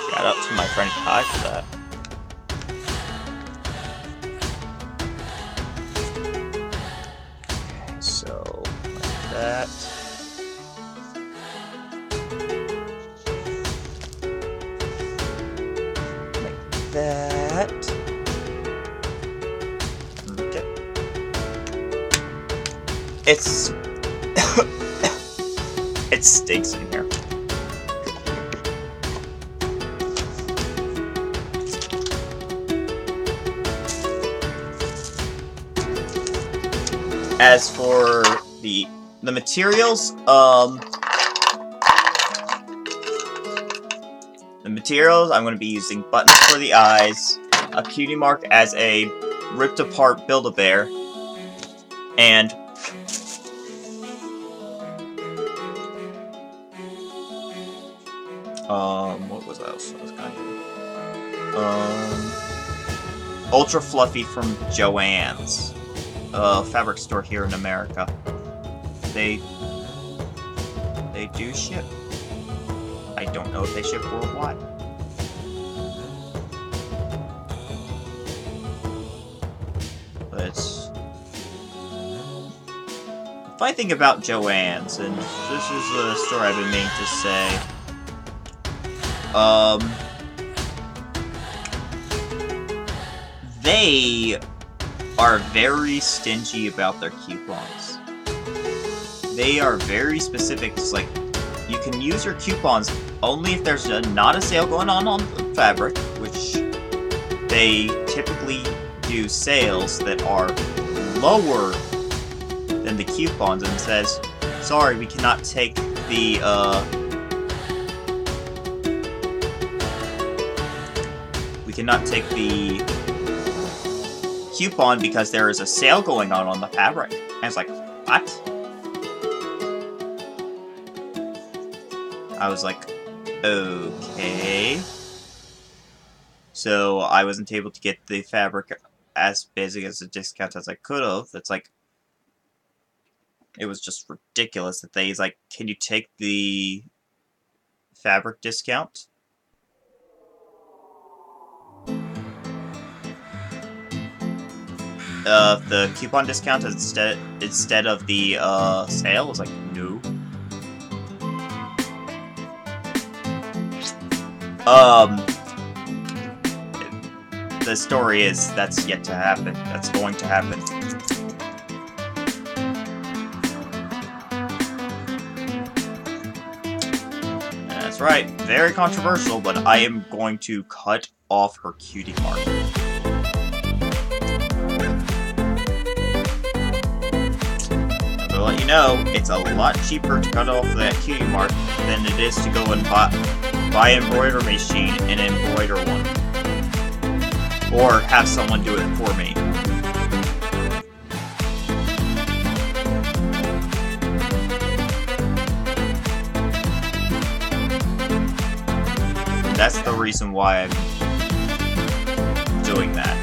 Shout out to my friend Kai for that. Okay, so, like that. That. Okay. It's it stinks in here. As for the materials, I'm going to be using buttons for the eyes, a cutie mark as a ripped apart Build-A-Bear, and what was else? I was kind of Ultra Fluffy from Joann's, fabric store here in America. They do ship. I don't know if they ship worldwide. But if I think about Joann's, and this is a story I've been meaning to say, they are very stingy about their coupons. They are very specific. It's like, you can use your coupons only if there's not a sale going on the fabric, which they typically do sales that are lower than the coupons, and it says, sorry, we cannot take the, coupon because there is a sale going on the fabric. And it's like, what? I was like, okay. So I wasn't able to get the fabric as basic as a discount as I could have. It's like, it was just ridiculous that they's like, can you take the fabric discount? The coupon discount instead of the sale? I was like, no. The story is that's yet to happen. That's going to happen. That's right. Very controversial, but I am going to cut off her cutie mark. To let you know, it's a lot cheaper to cut off that cutie mark than it is to go and buy an embroidery machine and embroider one. Or have someone do it for me. That's the reason why I'm doing that.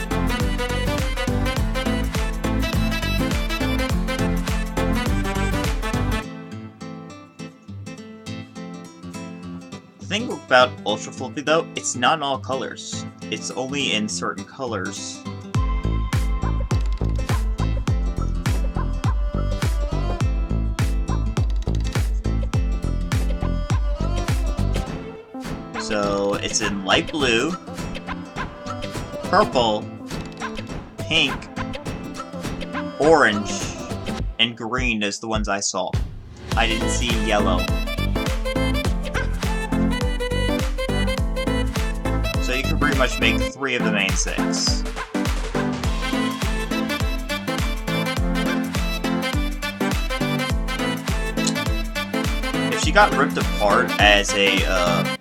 about Ultra Fluffy though, it's not in all colors. It's only in certain colors. So it's in light blue, purple, pink, orange, and green is the ones I saw. I didn't see yellow. So you can pretty much make 3 of the main 6. If she got ripped apart as a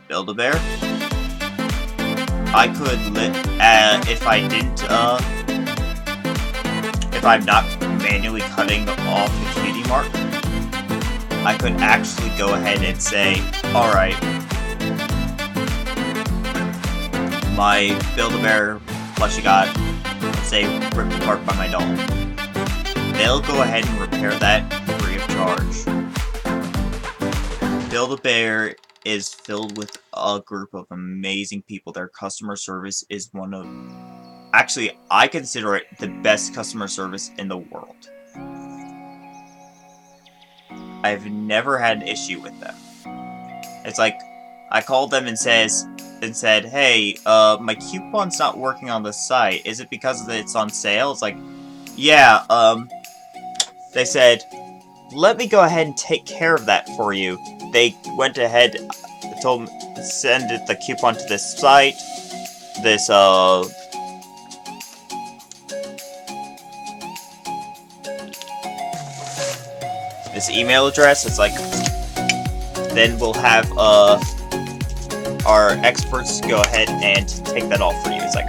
Build-A-Bear, I could if I didn't if I'm not manually cutting off the cutie mark, I could actually go ahead and say, alright, my Build-A-Bear plushie got, let's say, ripped apart by my doll. They'll go ahead and repair that free of charge. Build-A-Bear is filled with a group of amazing people. Their customer service is one of... Actually, I consider it the best customer service in the world. I've never had an issue with them. It's like, I called them and said, hey, my coupon's not working on the site. Is it because it's on sale? It's like, yeah, they said, let me go ahead and take care of that for you. They went ahead, told me, send the coupon to this site, this email address. It's like, then we'll have, our experts go ahead and take that off for you. It's like,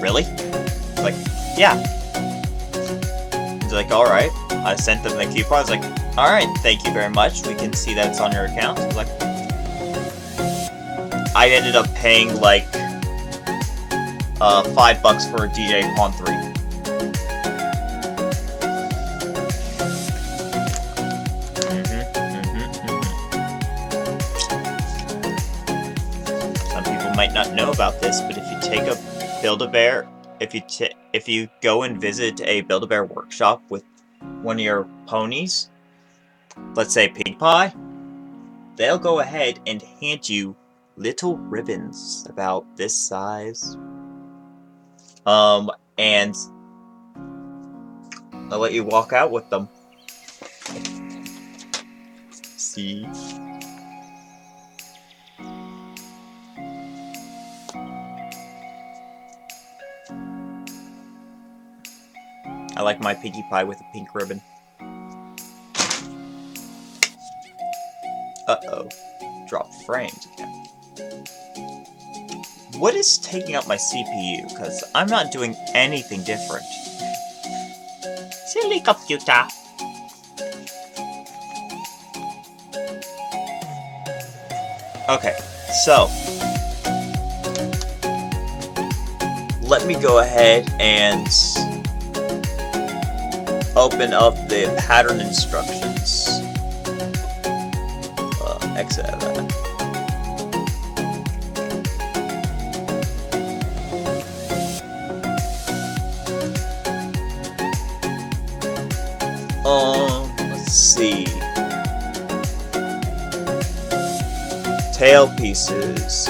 really? It's like, yeah. It's like, alright. I sent them the coupon. It's like, alright, thank you very much. We can see that it's on your account. It's like, I ended up paying like $5 for a DJ Pawn 3. Some people might not know about this, but if you take a Build-A-Bear, if you go and visit a Build-A-Bear workshop with one of your ponies, let's say Pig Pie, they'll go ahead and hand you little ribbons about this size. And they'll let you walk out with them. See? I like my Piggy Pie with a pink ribbon. Uh-oh. Drop frames again. What is taking up my CPU? Because I'm not doing anything different. Silly computer. Okay, so let me go ahead and open up the pattern instructions. Exit out of that. Let's see. Tail pieces.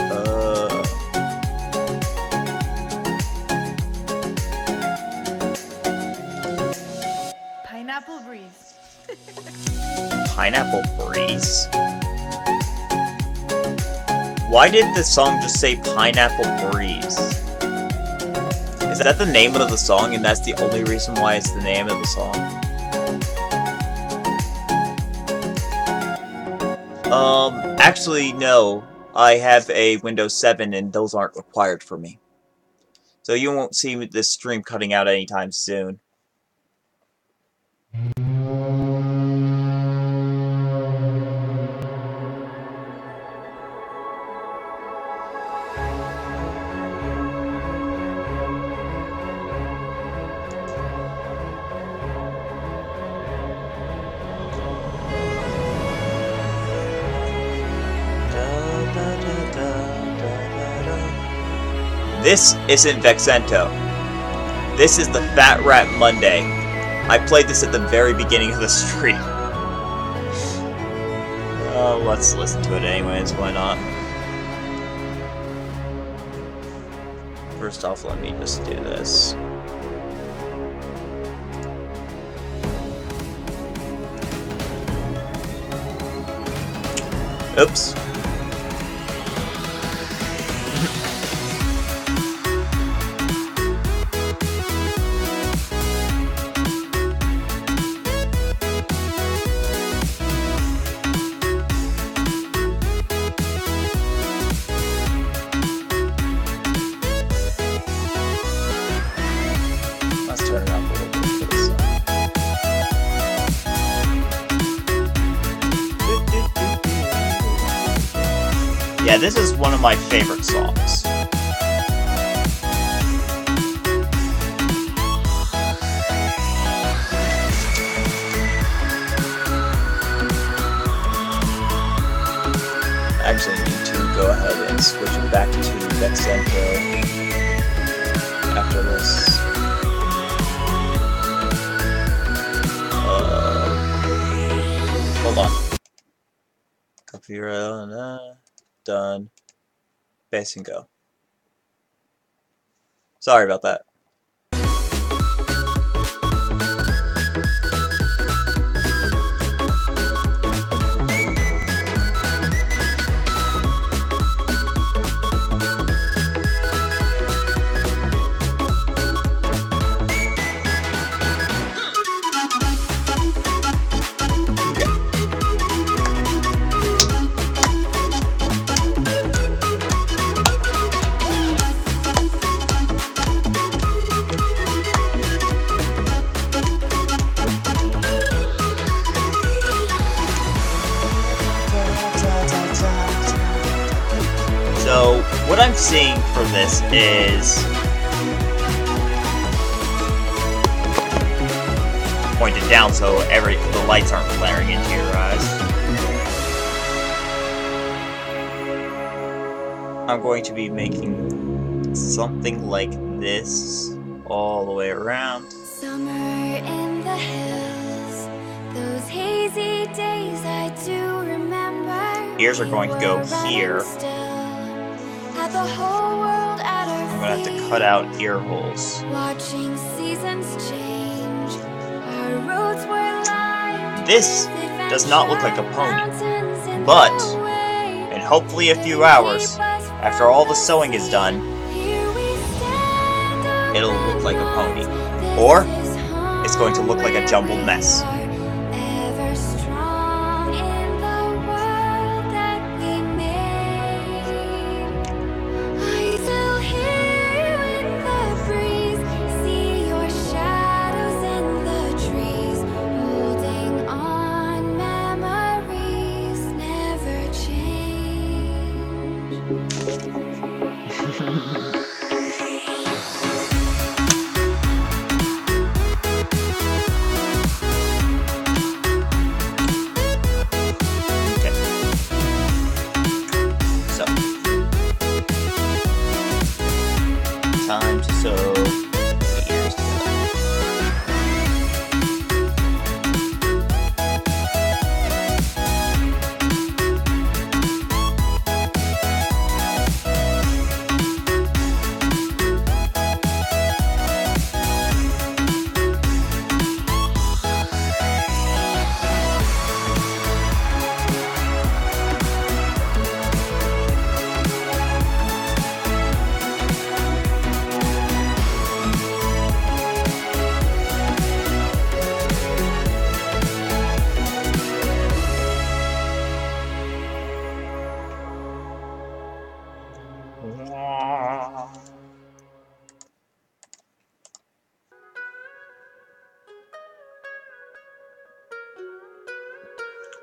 Pineapple Breeze. Pineapple Breeze? Why did the song just say Pineapple Breeze? Is that the name of the song and that's the only reason why it's the name of the song? Actually, no. I have a Windows 7 and those aren't required for me. So you won't see this stream cutting out anytime soon. This isn't Vexento. This is the Fat Rat Monday. I played this at the very beginning of the stream. Let's listen to it anyways, why not? First off, let me just do this. Oops. Let's turn it up a little bit for this one. Yeah, this is one of my favorite songs. I actually need to go ahead and switch it back to Vexento after this. Hold on. Copyright, done. Base and go. Sorry about that. So, what I'm seeing for this is pointed down so the lights aren't flaring into your eyes. I'm going to be making something like this all the way around. Summer in the hills, those hazy days I do remember. Ears are going to go here. I'm gonna have to cut out ear holes. Watching seasons change, our roads were lined. This does not look like a pony, but in hopefully a few hours, after all the sewing is done, it'll look like a pony. Or it's going to look like a jumbled mess. Time to sew the ears together.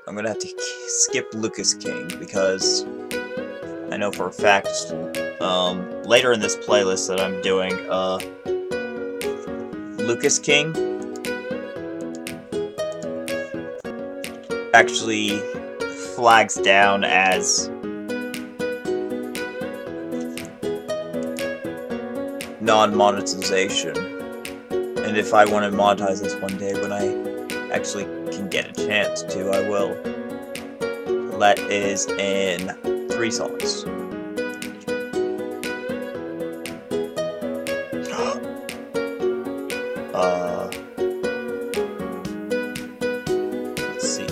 I'm gonna have to skip Lucas King because I know for a fact later in this playlist that I'm doing, Lucas King actually flags down as non-monetization. And if I want to monetize this one day when I actually can get a chance to, I will. That is in 3 songs. Let's see.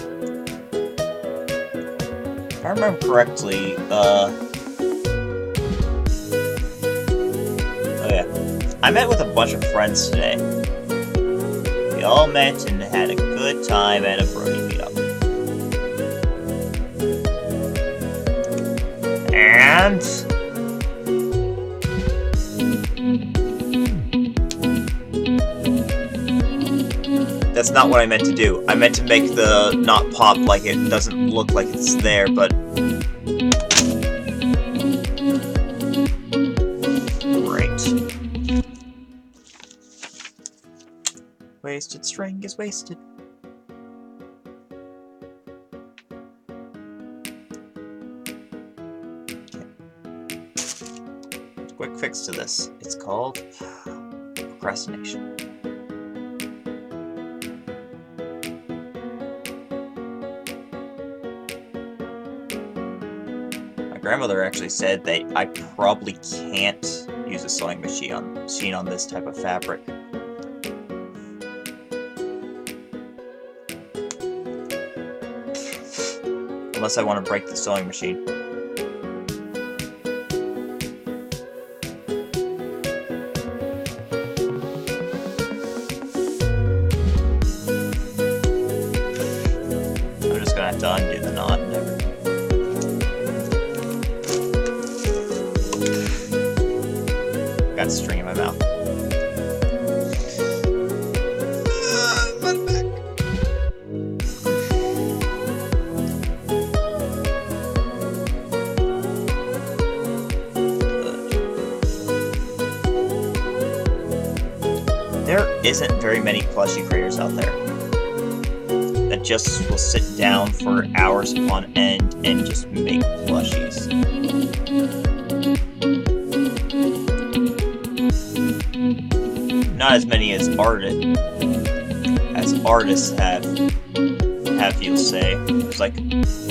If I remember correctly, oh yeah. I met with a bunch of friends today. We all met and had a good time at a Brody meetup. And that's not what I meant to do. I meant to make the not pop like it doesn't look like it's there, but great. Wasted string is wasted. Quick fix to this. It's called procrastination. My grandmother actually said that I probably can't use a sewing machine on this type of fabric. Unless I want to break the sewing machine. I'm just gonna have to undo the knot and everything. Got a string in my mouth. There isn't very many plushie creators out there that just will sit down for hours upon end and just make plushies. Not as many as artists have, you'll say. It's like,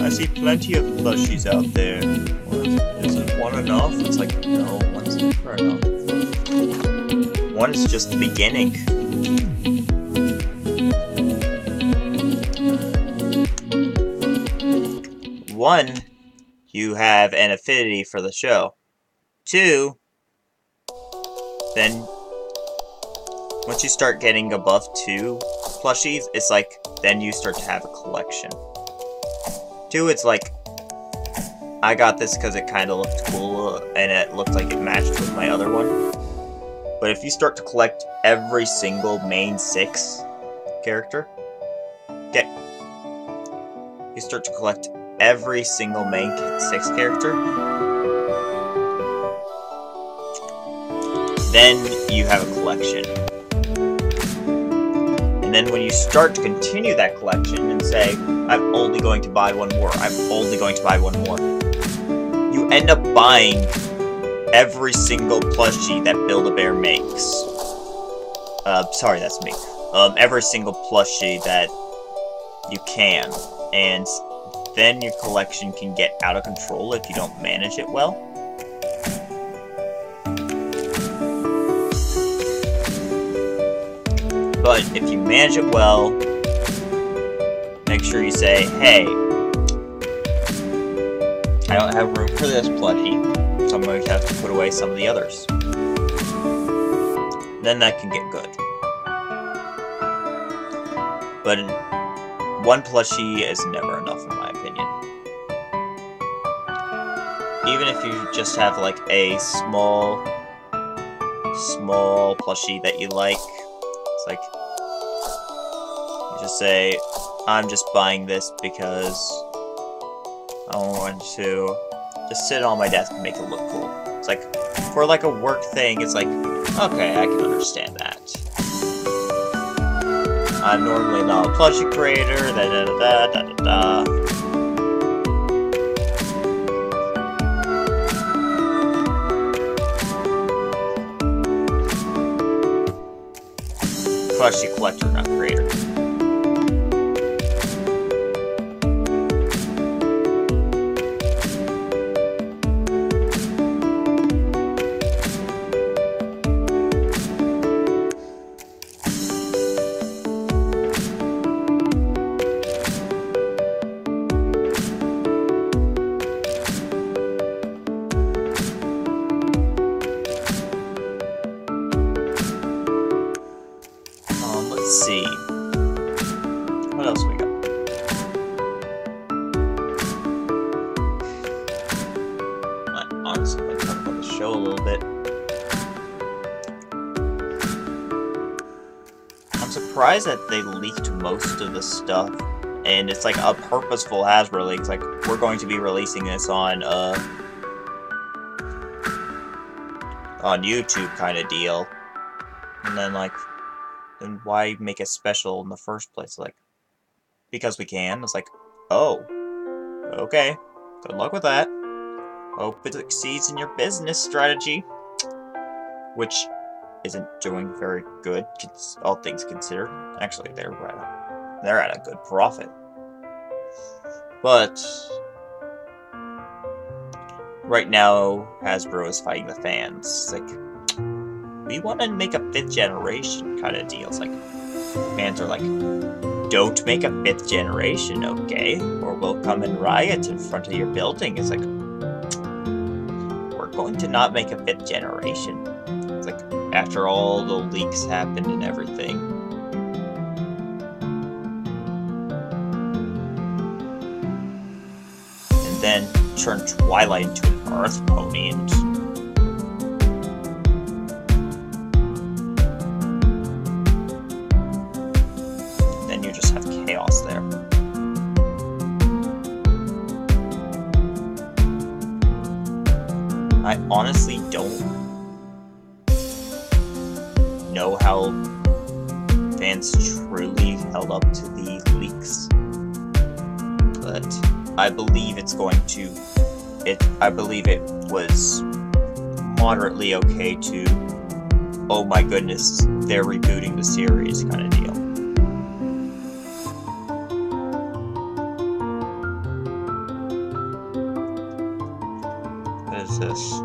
I see plenty of plushies out there. Isn't one enough? It's like, no, one's never enough. One is just the beginning. One, you have an affinity for the show. 2, then once you start getting above 2 plushies, it's like, then you start to have a collection. 2, it's like, I got this because it kind of looked cool and it looked like it matched with my other one. But if you start to collect every single main 6 character, you start to collect every single main 6 character, then you have a collection. And then when you start to continue that collection and say, I'm only going to buy one more, I'm only going to buy one more, you end up buying every single plushie that Build-A-Bear makes. Sorry, that's me. Every single plushie that you can. And then your collection can get out of control if you don't manage it well. But if you manage it well, make sure you say, hey, I don't have room for this plushie, so I'm going to have to put away some of the others. Then that can get good. But one plushie is never enough in my opinion. Even if you just have like a small plushie that you like, it's like, you just say, I'm just buying this because I want to just sit on my desk and make it look cool. It's like, for like a work thing, it's like, okay, I can understand that. I'm normally not a plushie creator, da-da-da-da-da-da. Plushie collector, not creator. Let's see. What else we got? I honestly want to talk about the show a little bit. I'm surprised that they leaked most of the stuff, and it's like a purposeful Hasbro leak. It's like, we're going to be releasing this on YouTube kind of deal, and then like, then why make it special in the first place? Like, because we can. It's like, oh, okay, good luck with that. Hope it succeeds in your business strategy, which isn't doing very good, all things considered. Actually, they're at a good profit, but right now Hasbro is fighting the fans. It's like, we want to make a 5th generation kind of deal. It's like, fans are like, don't make a 5th generation, okay? Or we'll come and riot in front of your building. It's like, we're going to not make a 5th generation. It's like, after all the leaks happened and everything. And then turn Twilight into an Earth pony and you just have chaos there. I honestly don't know how fans truly held up to the leaks, but I believe it's going to. I believe it was moderately okay to, oh my goodness, they're rebooting the series kind of deal. What is this?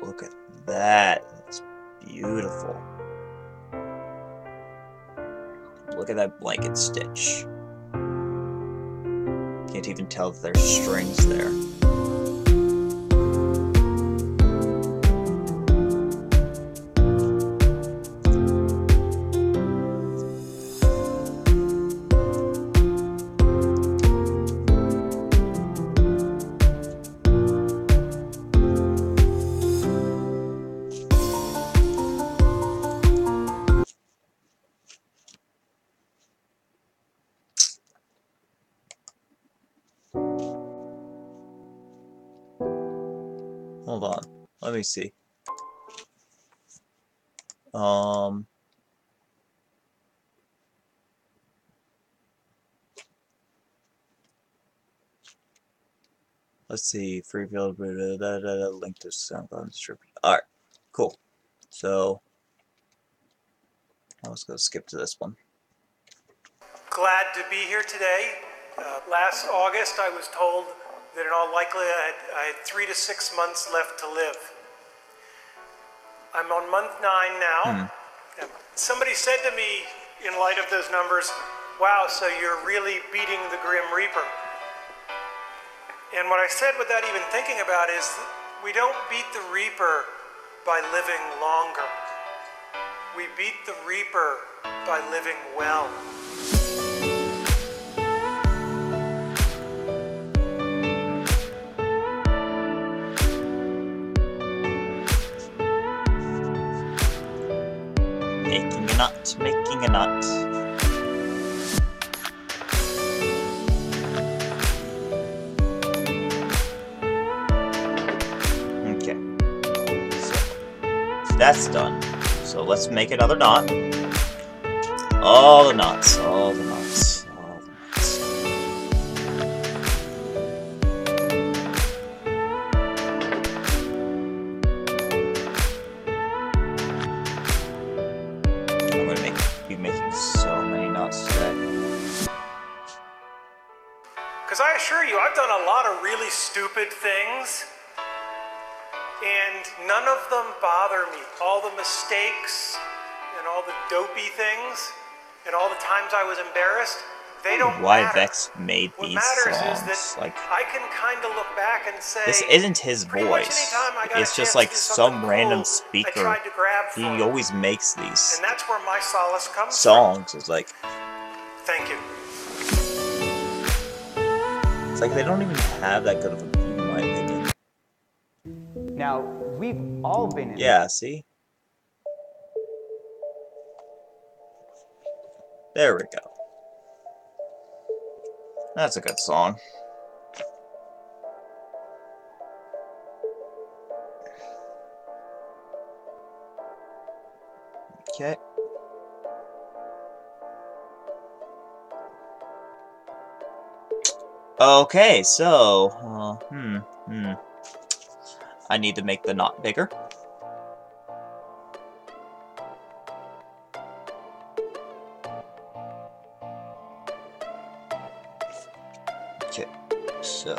Look at that. That's beautiful. Look at that blanket stitch. Can't even tell that there's strings there. Hold on. Let me see. Let's see. Free field, link to SoundCloud distributed. Alright, cool. So, let's go skip to this one. Glad to be here today. Last August, I was told that in all likelihood I had 3 to 6 months left to live. I'm on month 9 now. Somebody said to me, in light of those numbers, wow, so you're really beating the Grim Reaper. And what I said without even thinking about is, we don't beat the Reaper by living longer. We beat the Reaper by living well. Making a knot, making a knot. that's done. So let's make another knot. All the knots, all the knots, all the knots. I'm gonna be making so many knots today. Because I assure you, I've done a lot of really stupid things, and none of them bother me. All the mistakes and all the dopey things and all the times I was embarrassed, they don't Why matter. Vex made What these matters songs? is that Like, I can kind of look back and say, this isn't his pretty much voice. anytime I got a It's just chance like to do something some cool, random I speaker. tried to grab for He it. always makes these And that's where my solace comes songs. It's like, from. Thank you. it's like they don't even have that good of a beat, in my opinion. Now, we've all been in Yeah, see? There we go. That's a good song. Okay. Okay, so, I need to make the knot bigger. Okay, so.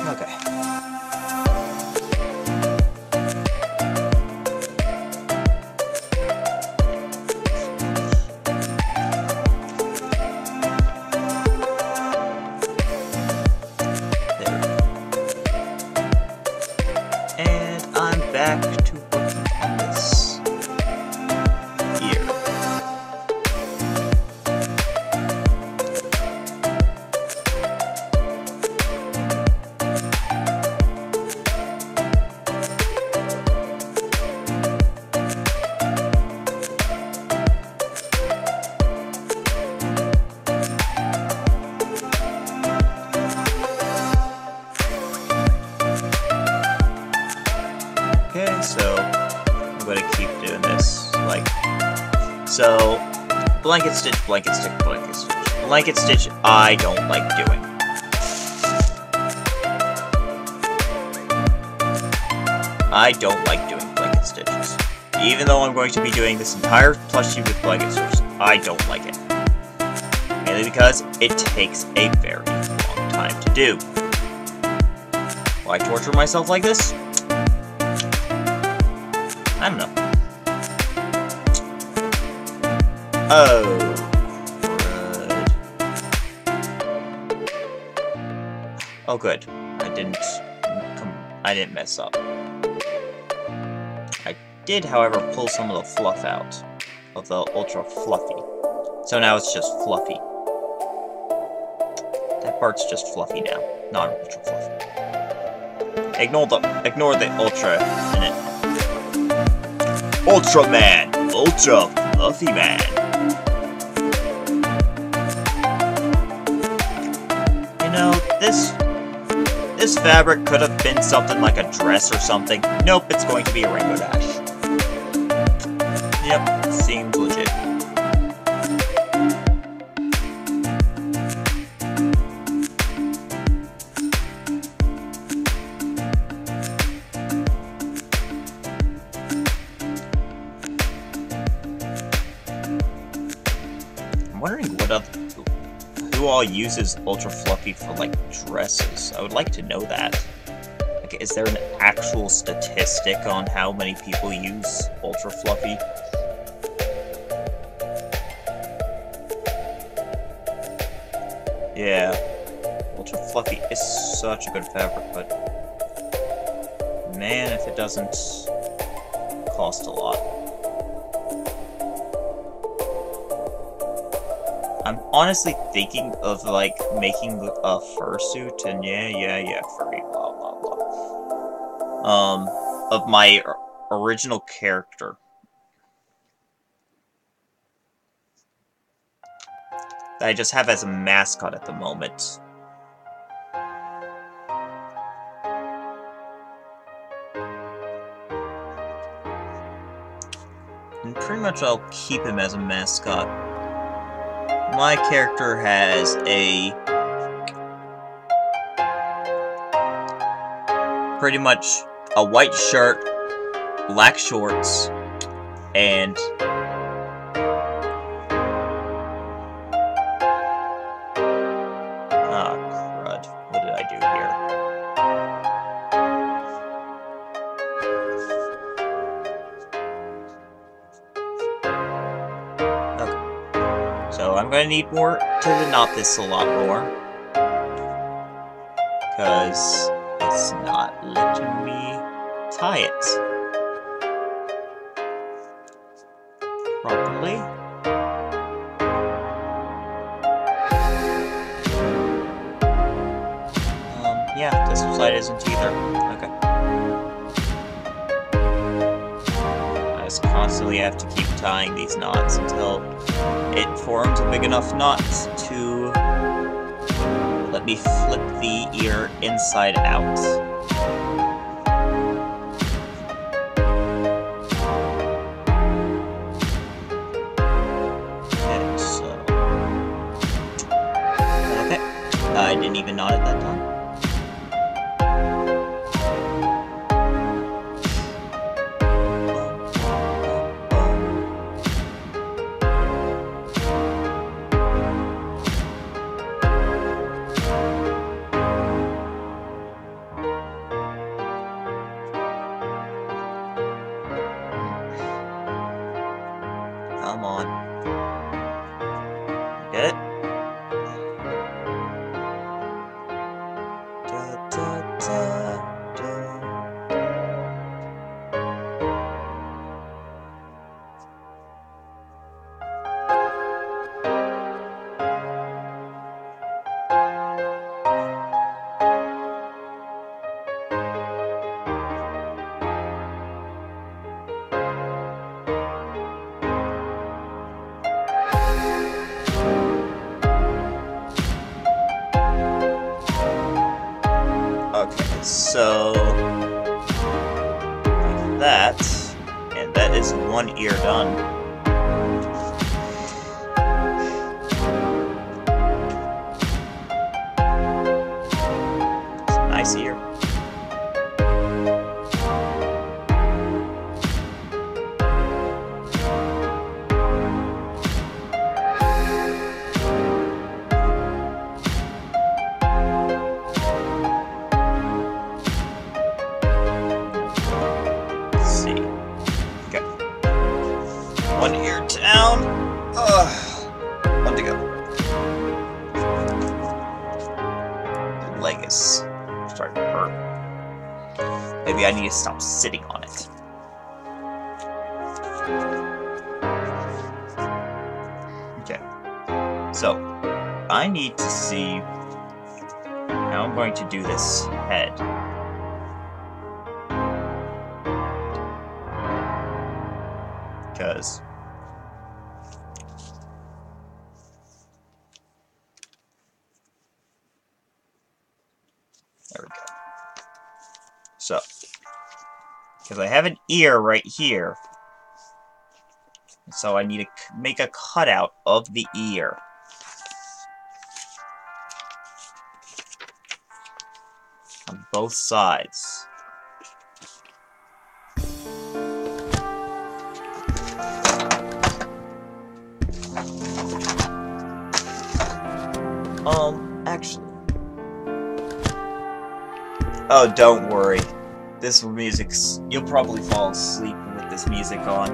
Okay. Back to working on this here. Okay, so I'm gonna keep doing this, like, so, blanket stitch, blanket stitch, blanket stitch. Blanket stitch, I don't like doing. I don't like doing blanket stitches. Even though I'm going to be doing this entire plushie with blanket stitches, I don't like it. Mainly because it takes a very long time to do. Why torture myself like this? I don't know. Oh, crud. Oh, good. I didn't mess up. I did, however, pull some of the fluff out of the ultra fluffy. So now it's just fluffy. That part's just fluffy now, not ultra fluffy. Ignore the ultra in it. Ultraman! Ultra Fluffy Man! You know, this fabric could have been something like a dress or something. Nope, it's going to be a rainbow dash. Yep, seems legit. I'm wondering who all uses Ultra Fluffy for, like, dresses. I would like to know that. Like, is there an actual statistic on how many people use Ultra Fluffy? Yeah. Ultra Fluffy is such a good fabric, but man, if it doesn't cost a lot. I'm honestly thinking of, like, making a fursuit, and yeah, furry, blah, blah, blah. Of my original character. that I just have as a mascot at the moment. And pretty much I'll keep him as a mascot. My character has pretty much a white shirt, black shorts, and crud. What did I do here? Okay. So I'm gonna need more to knot this a lot more. Because it's not letting me tie it properly. Yeah, this side isn't either. Okay. I just constantly have to keep tying these knots until it forms a big enough knot to let me flip the ear inside out. Okay, so... Okay, I didn't even knot it that time. Come on. Get it? Da, da, da, da. Okay, so like that, and that is one ear done. It's a nice ear. One ear down. One to go. The leg is starting to hurt. Maybe I need to stop sitting on it. Okay. So, I need to see how I'm going to do this head. Because there we go. So, because I have an ear right here, so I need to make a cutout of the ear. On both sides. Actually. Oh, don't worry. This music's... You'll probably fall asleep with this music on.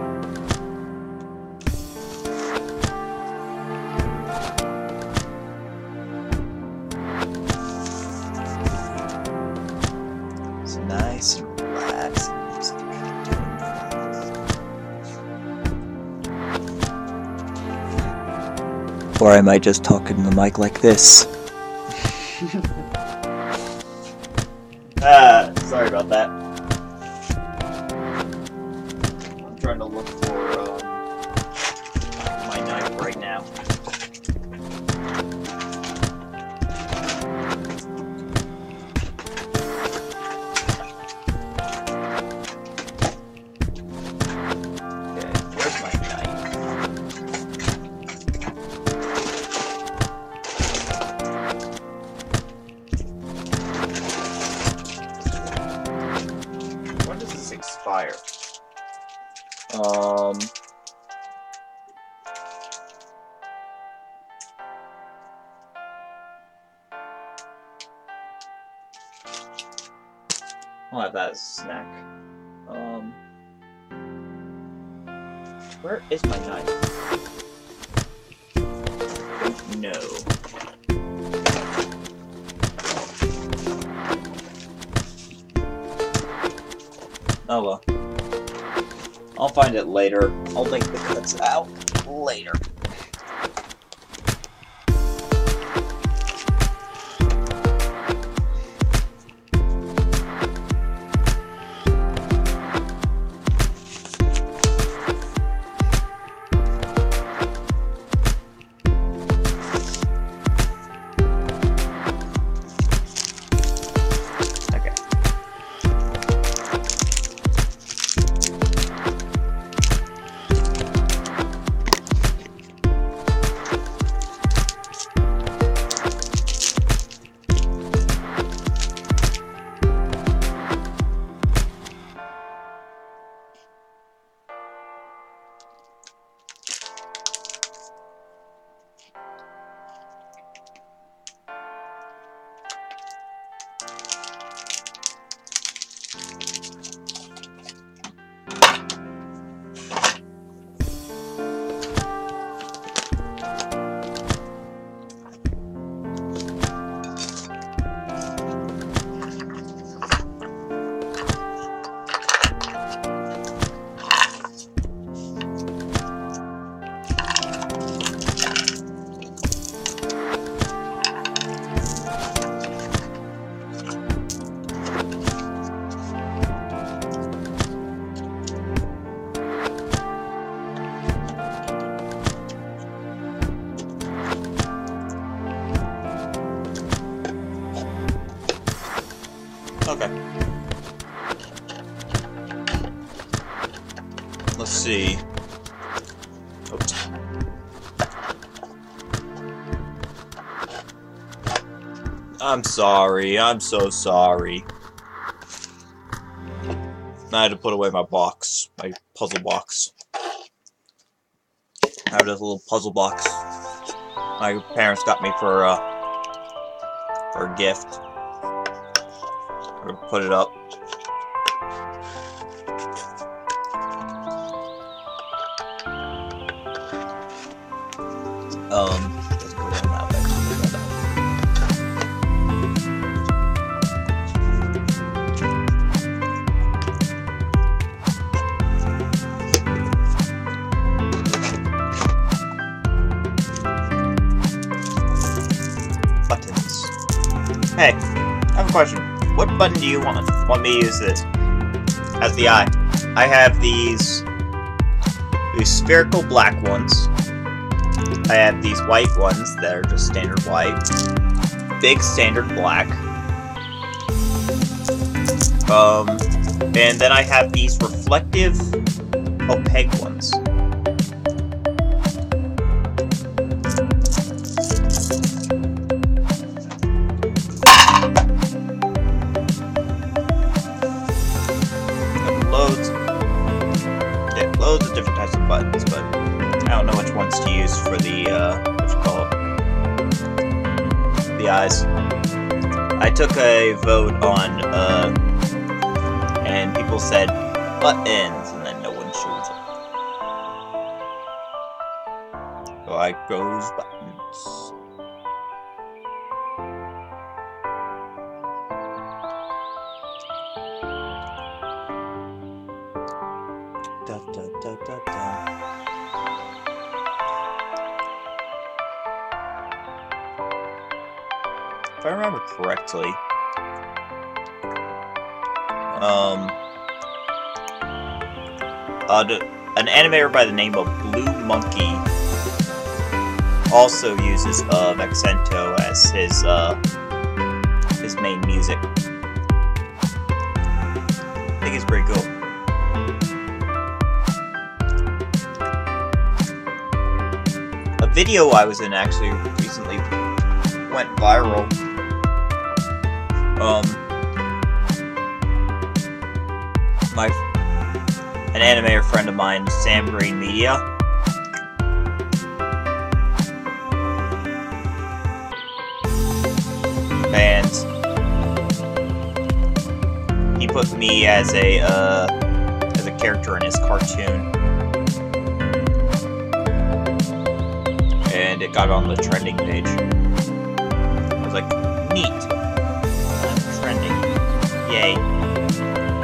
It's nice and relaxing music. Or I might just talk in the mic like this. Sorry about that. I'm trying to look for my knife right now. I'll have that as a snack. Where is my knife? No. Oh well. I'll find it later. I'll take the cuts out later. Okay. Let's see. Oops. I'm sorry. I'm so sorry. I had to put away my box. My puzzle box. I have this little puzzle box my parents got me for a gift. Or put it up. Let's go down that way. Buttons. Hey, I have a question. What button do you want me to use this as the eye? I have these spherical black ones. I have these white ones that are just standard white. Big standard black. And then I have these reflective opaque ones. Loads of different types of buttons, but I don't know which ones to use for the, the eyes. I took a vote on, and people said buttons, and then no one shows up. So I chose buttons. Da, da, da, da, da. If I remember correctly, an animator by the name of Blue Monkey also uses Vexento as his main music. I think it's pretty cool. A video I was in actually recently went viral. an animator friend of mine, Sam Green Media. And he put me as a character in his cartoon. And it got on the trending page. I was like, neat. Trending. Yay.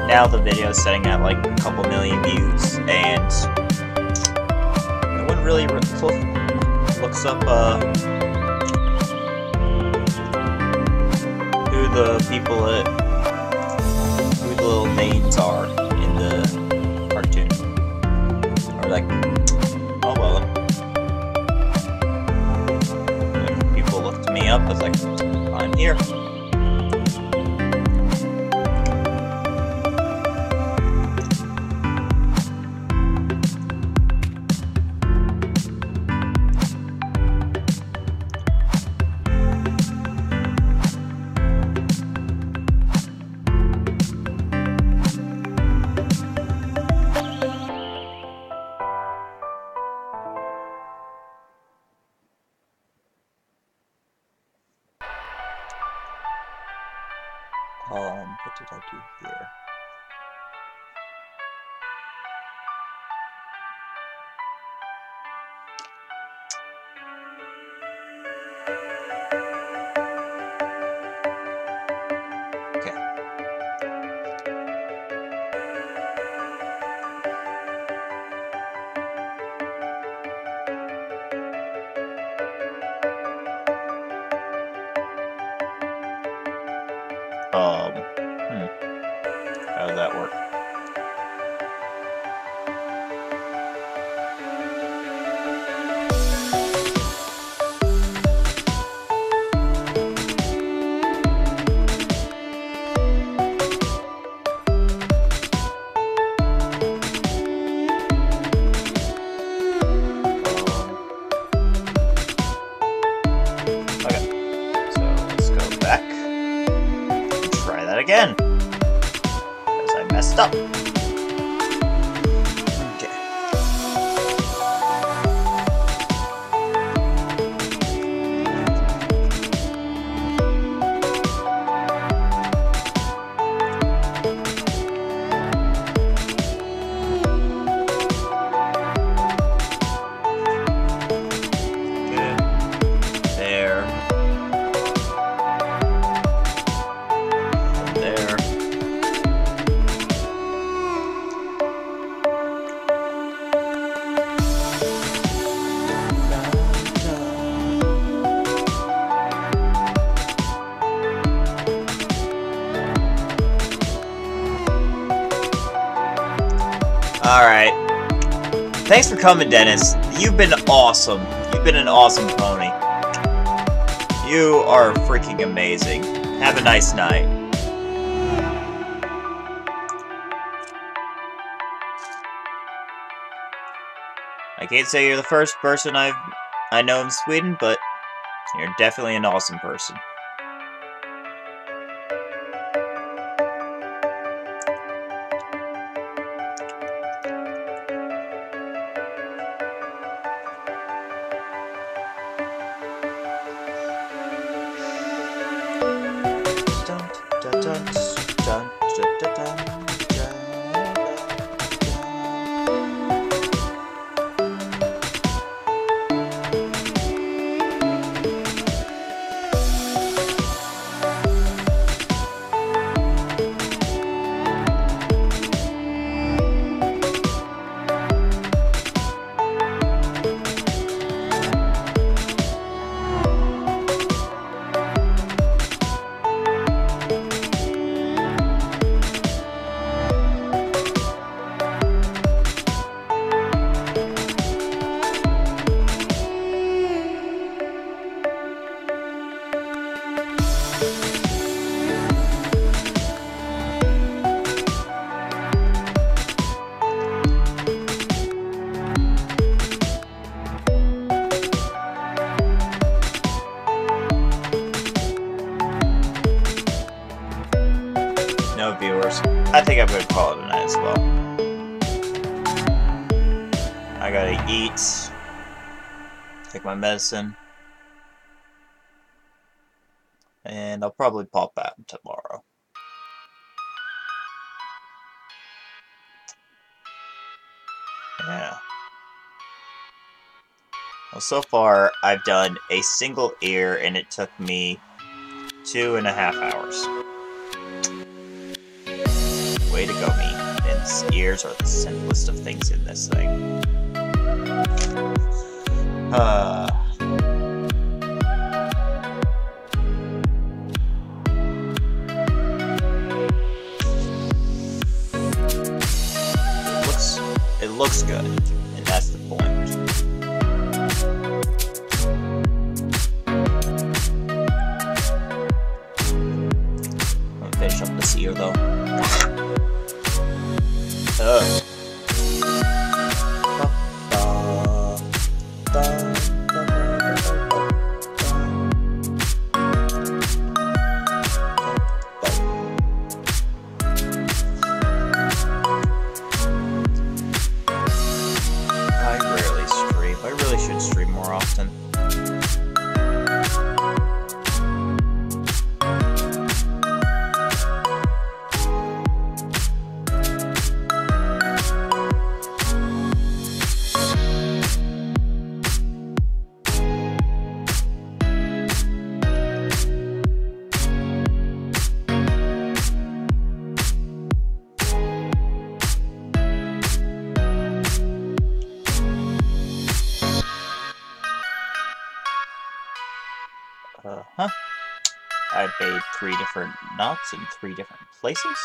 Now the video is sitting at like a couple million views, and no one really looks up who the people who the little names are in the cartoon. Or like, oh well. Like, people looked me up, it's like, I'm here. What did I do here? Okay. How did that work? Okay, so let's go back and try that again. Messed up. Okay. Good. There. From there. Alright. Thanks for coming, Dennis. You've been awesome. You've been an awesome pony. You are freaking amazing. Have a nice night. I can't say you're the first person I know in Sweden, but you're definitely an awesome person. No viewers. I think I'm going to call it a night as well. I gotta eat, take my medicine, and I'll probably pop out tomorrow. Yeah. Well, so far, I've done a single ear, and it took me 2.5 hours. Way to go, me. And ears are the simplest of things in this thing. It looks good, and that's the point. I'm gonna finish up this ear though. I really should stream more often. I made 3 different knots in 3 different places.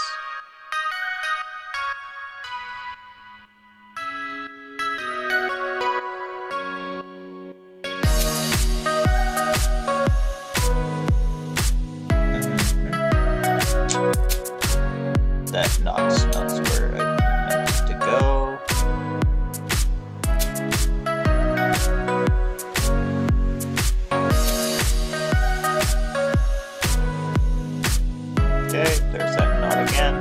That knot's where I meant to go. Okay, there's that knot again.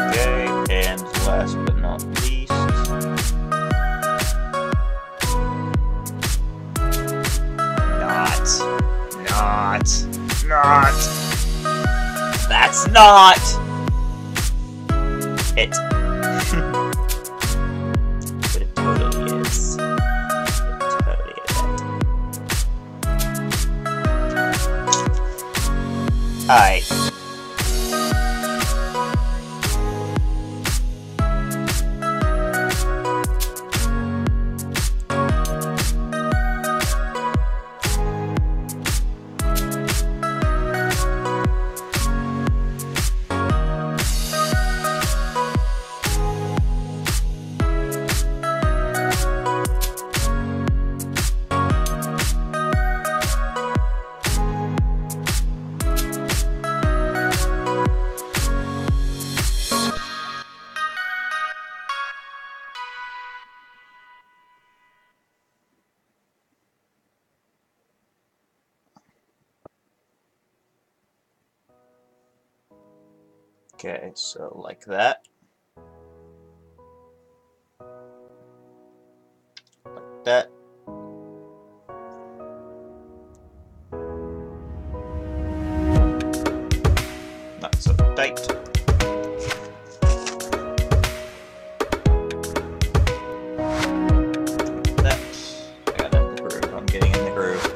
Okay, and last but not least, not. That's not it. But it totally is. It totally is it. Alright. Okay, so like that. Like that. Not so tight. That. I got in the groove. I'm getting in the groove.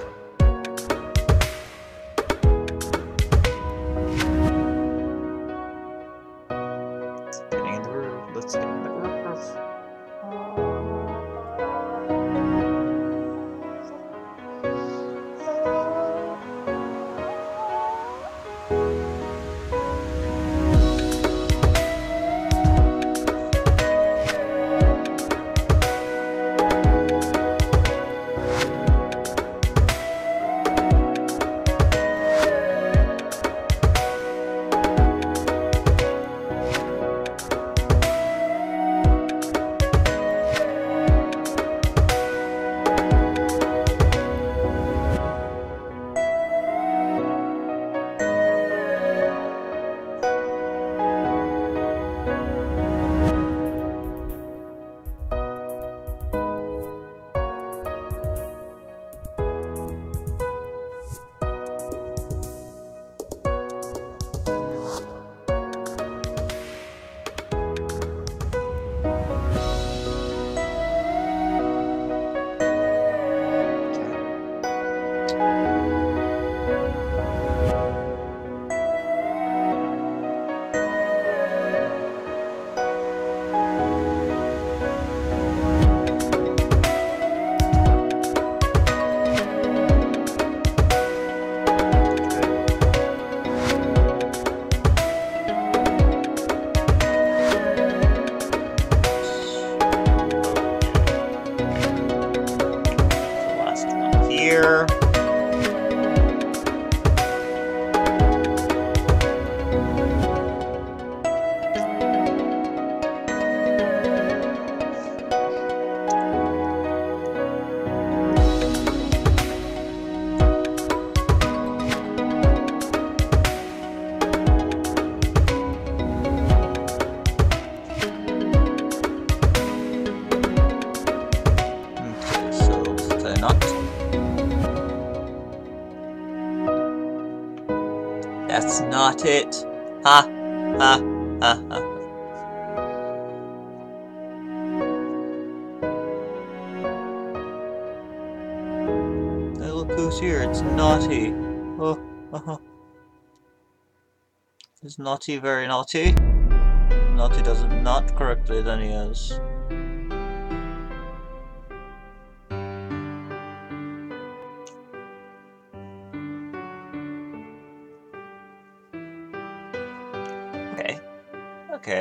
Here. Okay, so they're not. That's not it. Ha, ha, ha, ha. Hey, look who's here. It's Naughty. Oh, Is Naughty very naughty? Naughty does it not correctly, then he is. Okay.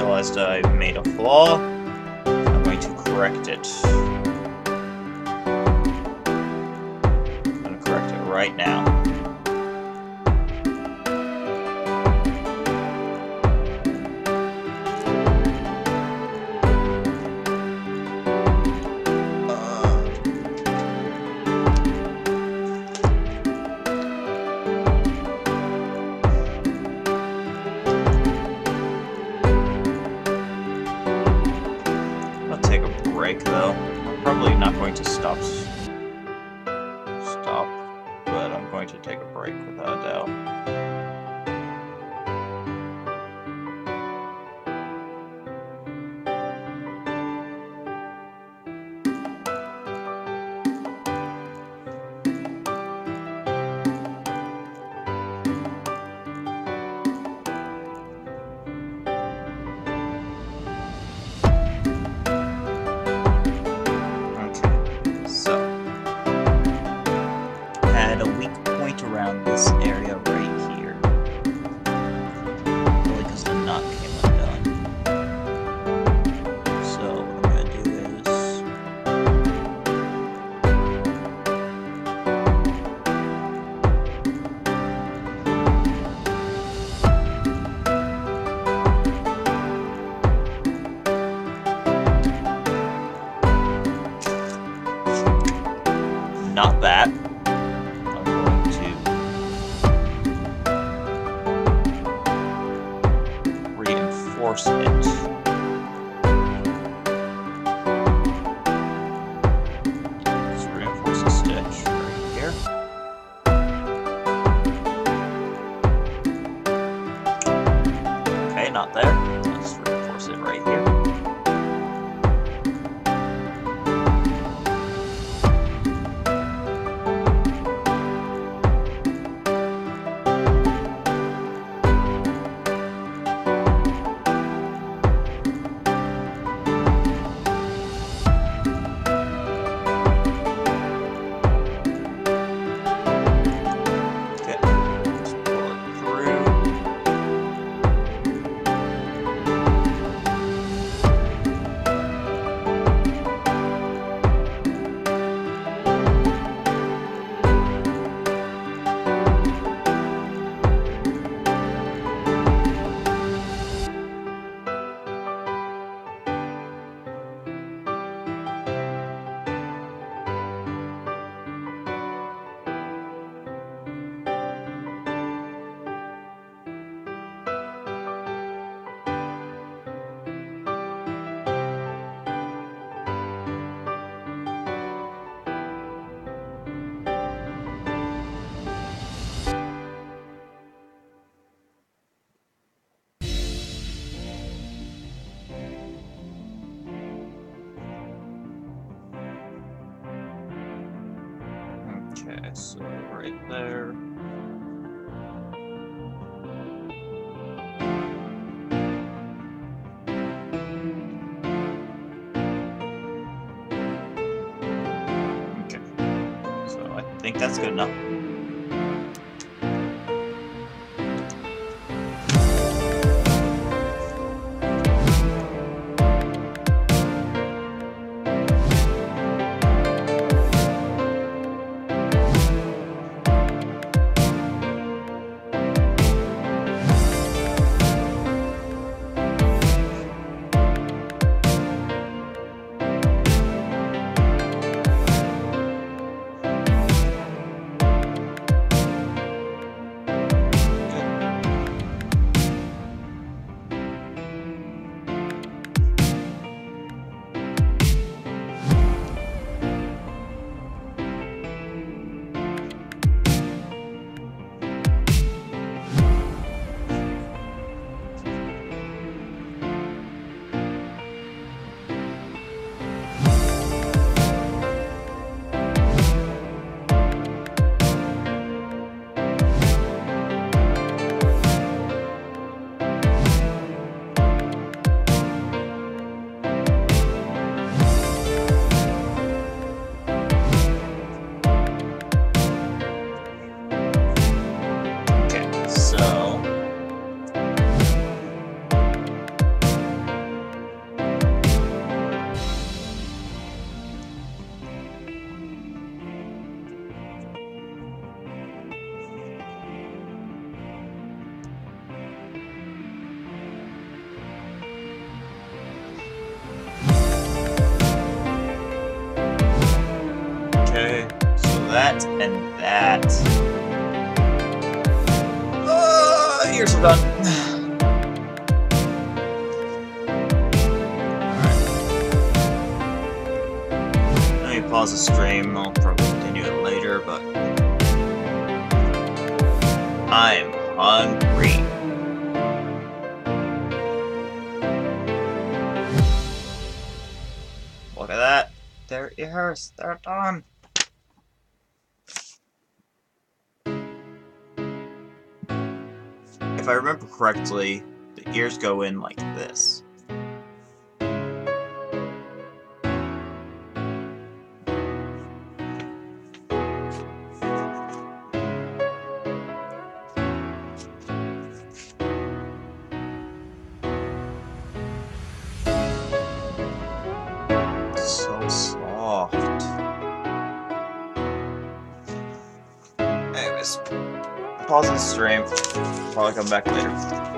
realized I made a flaw. I'm going to correct it. I'm going to correct it right now. Though I'm probably not going to stop, but I'm going to take a break without a doubt. Around this area right here. Really, because the knot came undone. So what I'm going to do is not that. Reinforce it. Just reinforce a stitch right here. Okay, not there. Let's reinforce it right here. Okay, so right there. Okay, so I think that's good enough. That and that. Here's we're done. Alright. Let me pause the stream. I'll probably continue it later, but I'm hungry. Look at that. Their ears. They're done. If I remember correctly, the ears go in like this. So soft. Anyways, pause the stream. Probably come back later.